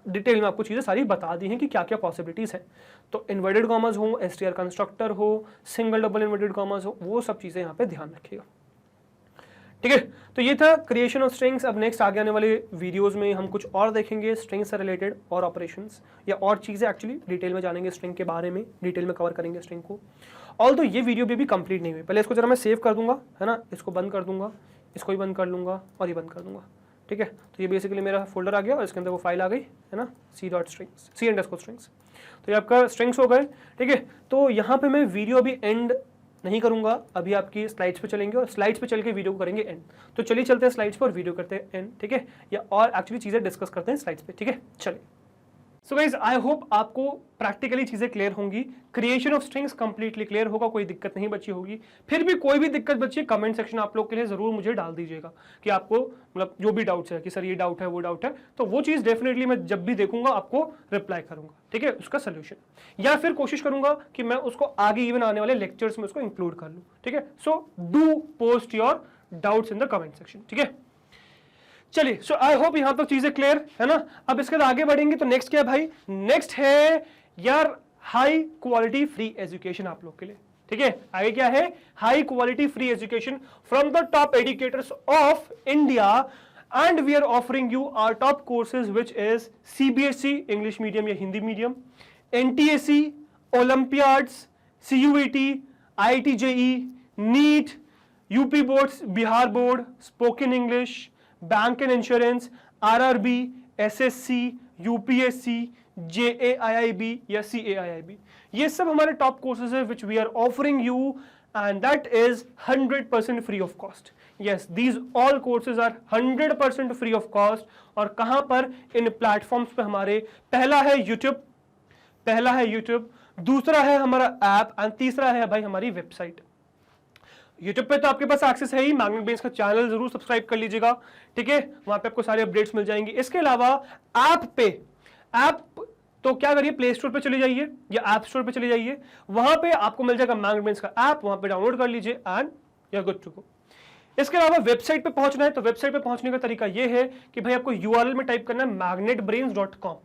डिटेल में आपको चीज़ें सारी बता दी हैं कि क्या क्या पॉसिबिलिटीज़ है। तो इन्वर्टेड कॉमर्स हो, str कंस्ट्रक्टर हो, सिंगल डबल इन्वर्टेड कॉमर्स हो, वो सब चीज़ें यहाँ पे ध्यान रखिएगा, ठीक है। तो ये था क्रिएशन ऑफ स्ट्रिंग्स। अब नेक्स्ट आगे आने वाले वीडियोस में हम कुछ और देखेंगे स्ट्रिंग्स से रिलेटेड, और ऑपरेशंस या और चीज़ें एक्चुअली डिटेल में जानेंगे स्ट्रिंग के बारे में, डिटेल में कवर करेंगे स्ट्रिंग को। ऑल्दो ये वीडियो भी कंप्लीट नहीं हुई, पहले इसको जरा मैं सेव कर दूंगा, है ना, इसको बंद कर दूंगा, इसको भी बंद कर लूँगा और ये बंद कर दूंगा, ठीक है। तो ये बेसिकली मेरा फोल्डर आ गया और इसके अंदर वो फाइल आ गई, है ना, c.strings। तो ये आपका स्ट्रिंग्स हो गए, ठीक है। तो यहाँ पे मैं वीडियो अभी एंड नहीं करूंगा, अभी आपकी स्लाइड्स पे चलेंगे और स्लाइड्स पे चल के वीडियो को करेंगे एंड। तो चलिए चलते हैं स्लाइड्स पर और वीडियो करते हैं एंड, ठीक है, या और एक्चुअली चीज़ें डिस्कस करते हैं स्लाइड्स पे, ठीक है, चलिए। सो गाइज आई होप आपको प्रैक्टिकली चीजें क्लियर होंगी, creation of strings completely clear होगा, कोई दिक्कत नहीं बची होगी। फिर भी कोई भी दिक्कत बची कमेंट सेक्शन आप लोग के लिए जरूर मुझे डाल दीजिएगा कि आपको मतलब जो भी डाउट्स है कि सर ये डाउट है वो डाउट है, तो वो चीज डेफिनेटली मैं जब भी देखूंगा आपको रिप्लाई करूंगा, ठीक है, उसका सोल्यूशन, या फिर कोशिश करूंगा कि मैं उसको आगे इवन आने वाले लेक्चर्स में उसको इंक्लूड कर लूं, ठीक है। So do post your doubts in the comment section, ठीक है। चलिए, सो आई होप यहां तक चीजें क्लियर है ना। अब इसके बाद आगे बढ़ेंगे तो नेक्स्ट क्या है भाई, नेक्स्ट है यार हाई क्वालिटी फ्री एजुकेशन आप लोग के लिए, ठीक है। आगे क्या है, high quality free education from the top educators of India and we are offering you our top courses which is CBSE English medium या Hindi medium, NTSE, Olympiads, CUET, IIT JEE, NEET, UP boards, Bihar board, spoken English, bank and insurance, RRB, SSC, UPSC, JAIIB या CAIIB, ये सब हमारे top courses है which we are offering you and that is 100% free of cost. Yes, these all courses are 100% free of cost. और कहां पर, इन platforms पे हमारे पहला है यूट्यूब, दूसरा है हमारा ऐप एंड तीसरा है भाई हमारी वेबसाइट। यूट्यूब पे तो आपके पास एक्सेस है ही, मैग्नेट ब्रेन्स का चैनल जरूर सब्सक्राइब कर लीजिएगा, ठीक है, वहां पे आपको सारे अपडेट्स मिल जाएंगे। इसके अलावा ऐप तो क्या करिए, प्ले स्टोर पे चले जाइए या ऐप स्टोर पे चले जाइए, वहां पे आपको मिल जाएगा मैग्नेट ब्रेन्स का ऐप, वहां पे डाउनलोड कर लीजिए and you are good to go. इसके अलावा वेबसाइट पे पहुंचना है तो वेबसाइट पे पहुंचने का तरीका यह है कि भाई आपको यूआरएल में टाइप करना है magnetbrains.com,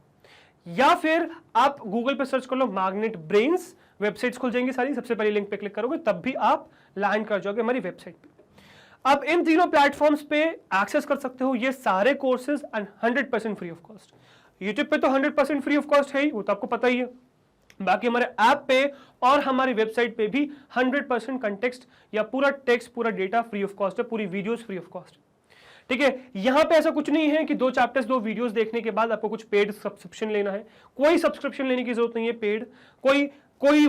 या फिर आप गूगल पे सर्च कर लो मैग्नेट ब्रेन्स, वेबसाइट्स खुल जाएंगी सारी, सबसे पहले लिंक पे क्लिक करोगे तब भी आप लैंड कर जाओगे हमारी वेबसाइट पे। अब इन तीनों प्लेटफॉर्म्स पे एक्सेस कर सकते हो ये सारे courses and 100% free of cost. YouTube पे तो 100% फ्री ऑफ कॉस्ट है ही, वो तो आपको पता ही है। बाकी हमारे ऐप पे और हमारी वेबसाइट पे भी 100% कंटेक्स्ट या पूरा टेक्स्ट, पूरा डेटा फ्री ऑफ कॉस्ट है, पूरी वीडियोस फ्री ऑफ कॉस्ट, ठीक है। यहां पे ऐसा कुछ नहीं है कि 2 चैप्टर्स 2 वीडियोस देखने के बाद आपको कुछ पेड सब्सक्रिप्शन लेना है, कोई सब्सक्रिप्शन लेने की जरूरत नहीं है पेड, कोई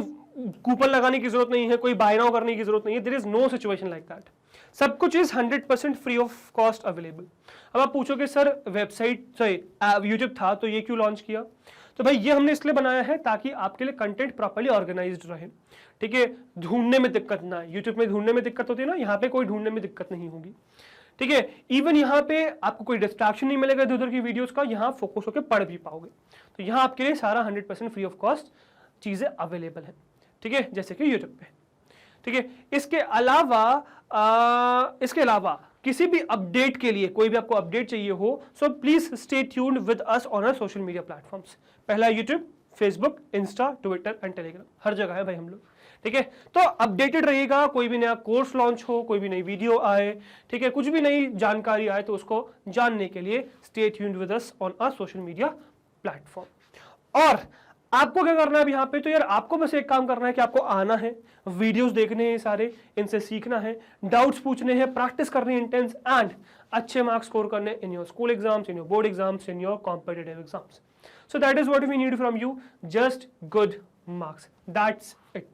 कूपन लगाने की जरूरत नहीं है, कोई बाय नाउ करने की जरूरत नहीं है, there is no situation like that, सब कुछ is 100% free of cost available. अब आप पूछोगे सर वेबसाइट यूट्यूब था तो ये क्यों लॉन्च किया, तो भाई ये हमने इसलिए बनाया है ताकि आपके लिए कंटेंट प्रॉपर्ली ऑर्गेनाइज्ड रहे, ठीक है, ढूंढने में दिक्कत ना है। यूट्यूब में ढूंढने में दिक्कत होती है ना, यहाँ पे कोई ढूंढने में दिक्कत नहीं होगी, ठीक है। इवन यहाँ पे आपको कोई डिस्ट्रैक्शन नहीं मिलेगा इधर उधर की वीडियोस का, यहाँ फोकस होकर पढ़ भी पाओगे। तो यहाँ आपके लिए सारा 100% फ्री ऑफ कॉस्ट चीजें अवेलेबल है, ठीक है, जैसे कि यूट्यूब पे, ठीक है। इसके अलावा किसी भी अपडेट के लिए, कोई भी आपको अपडेट चाहिए हो, so please stay tuned with us on our social media platforms. पहला YouTube, Facebook, Insta, Twitter and Telegram, हर जगह है भाई हम लोग, ठीक है। तो अपडेटेड रहिएगा, कोई भी नया कोर्स लॉन्च हो, कोई भी नई वीडियो आए, ठीक है, कुछ भी नई जानकारी आए तो उसको जानने के लिए stay tuned with us on our social media platform. और आपको क्या करना है अब यहाँ पे, तो यार आपको बस एक काम करना है कि आपको आना है, वीडियोस देखने हैं सारे, इनसे सीखना है, डाउट्स पूछने हैं, प्रैक्टिस करनी है इंटेंस एंड अच्छे मार्क्स स्कोर करने in your school exams, in your board exams, in your competitive exams. So that is what we need from you, just good marks, that's it,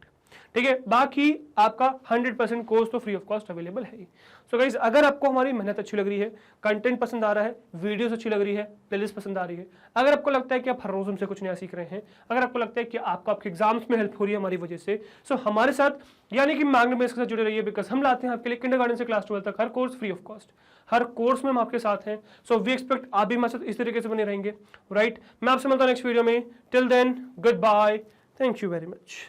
ठीक है। बाकी आपका 100% कोर्स तो free of cost available है। So guys, अगर आपको हमारी मेहनत अच्छी लग रही है, कंटेंट पसंद आ रहा है, वीडियोस अच्छी लग रही है, प्लेलिस्ट पसंद आ रही है, अगर आपको लगता है कि आप हर रोज हमसे कुछ नया सीख रहे हैं, अगर आपको लगता है कि आपको आपके एग्जाम्स में हेल्प हो रही है हमारी वजह से, सो हमारे साथ यानी कि मैग्नेट ब्रेन्स के साथ जुड़े रहिए, बिकॉज हम लाते हैं आपके लिए किंडरगार्टन से क्लास 12 तक हर कोर्स फ्री ऑफ कॉस्ट, हर कोर्स में हम आपके साथ हैं। सो वी एक्सपेक्ट आप भी हमारे साथ इस तरीके से बने रहेंगे, राइट। मैं आपसे मिलता हूं नेक्स्ट वीडियो में, till then goodbye, thank you very much.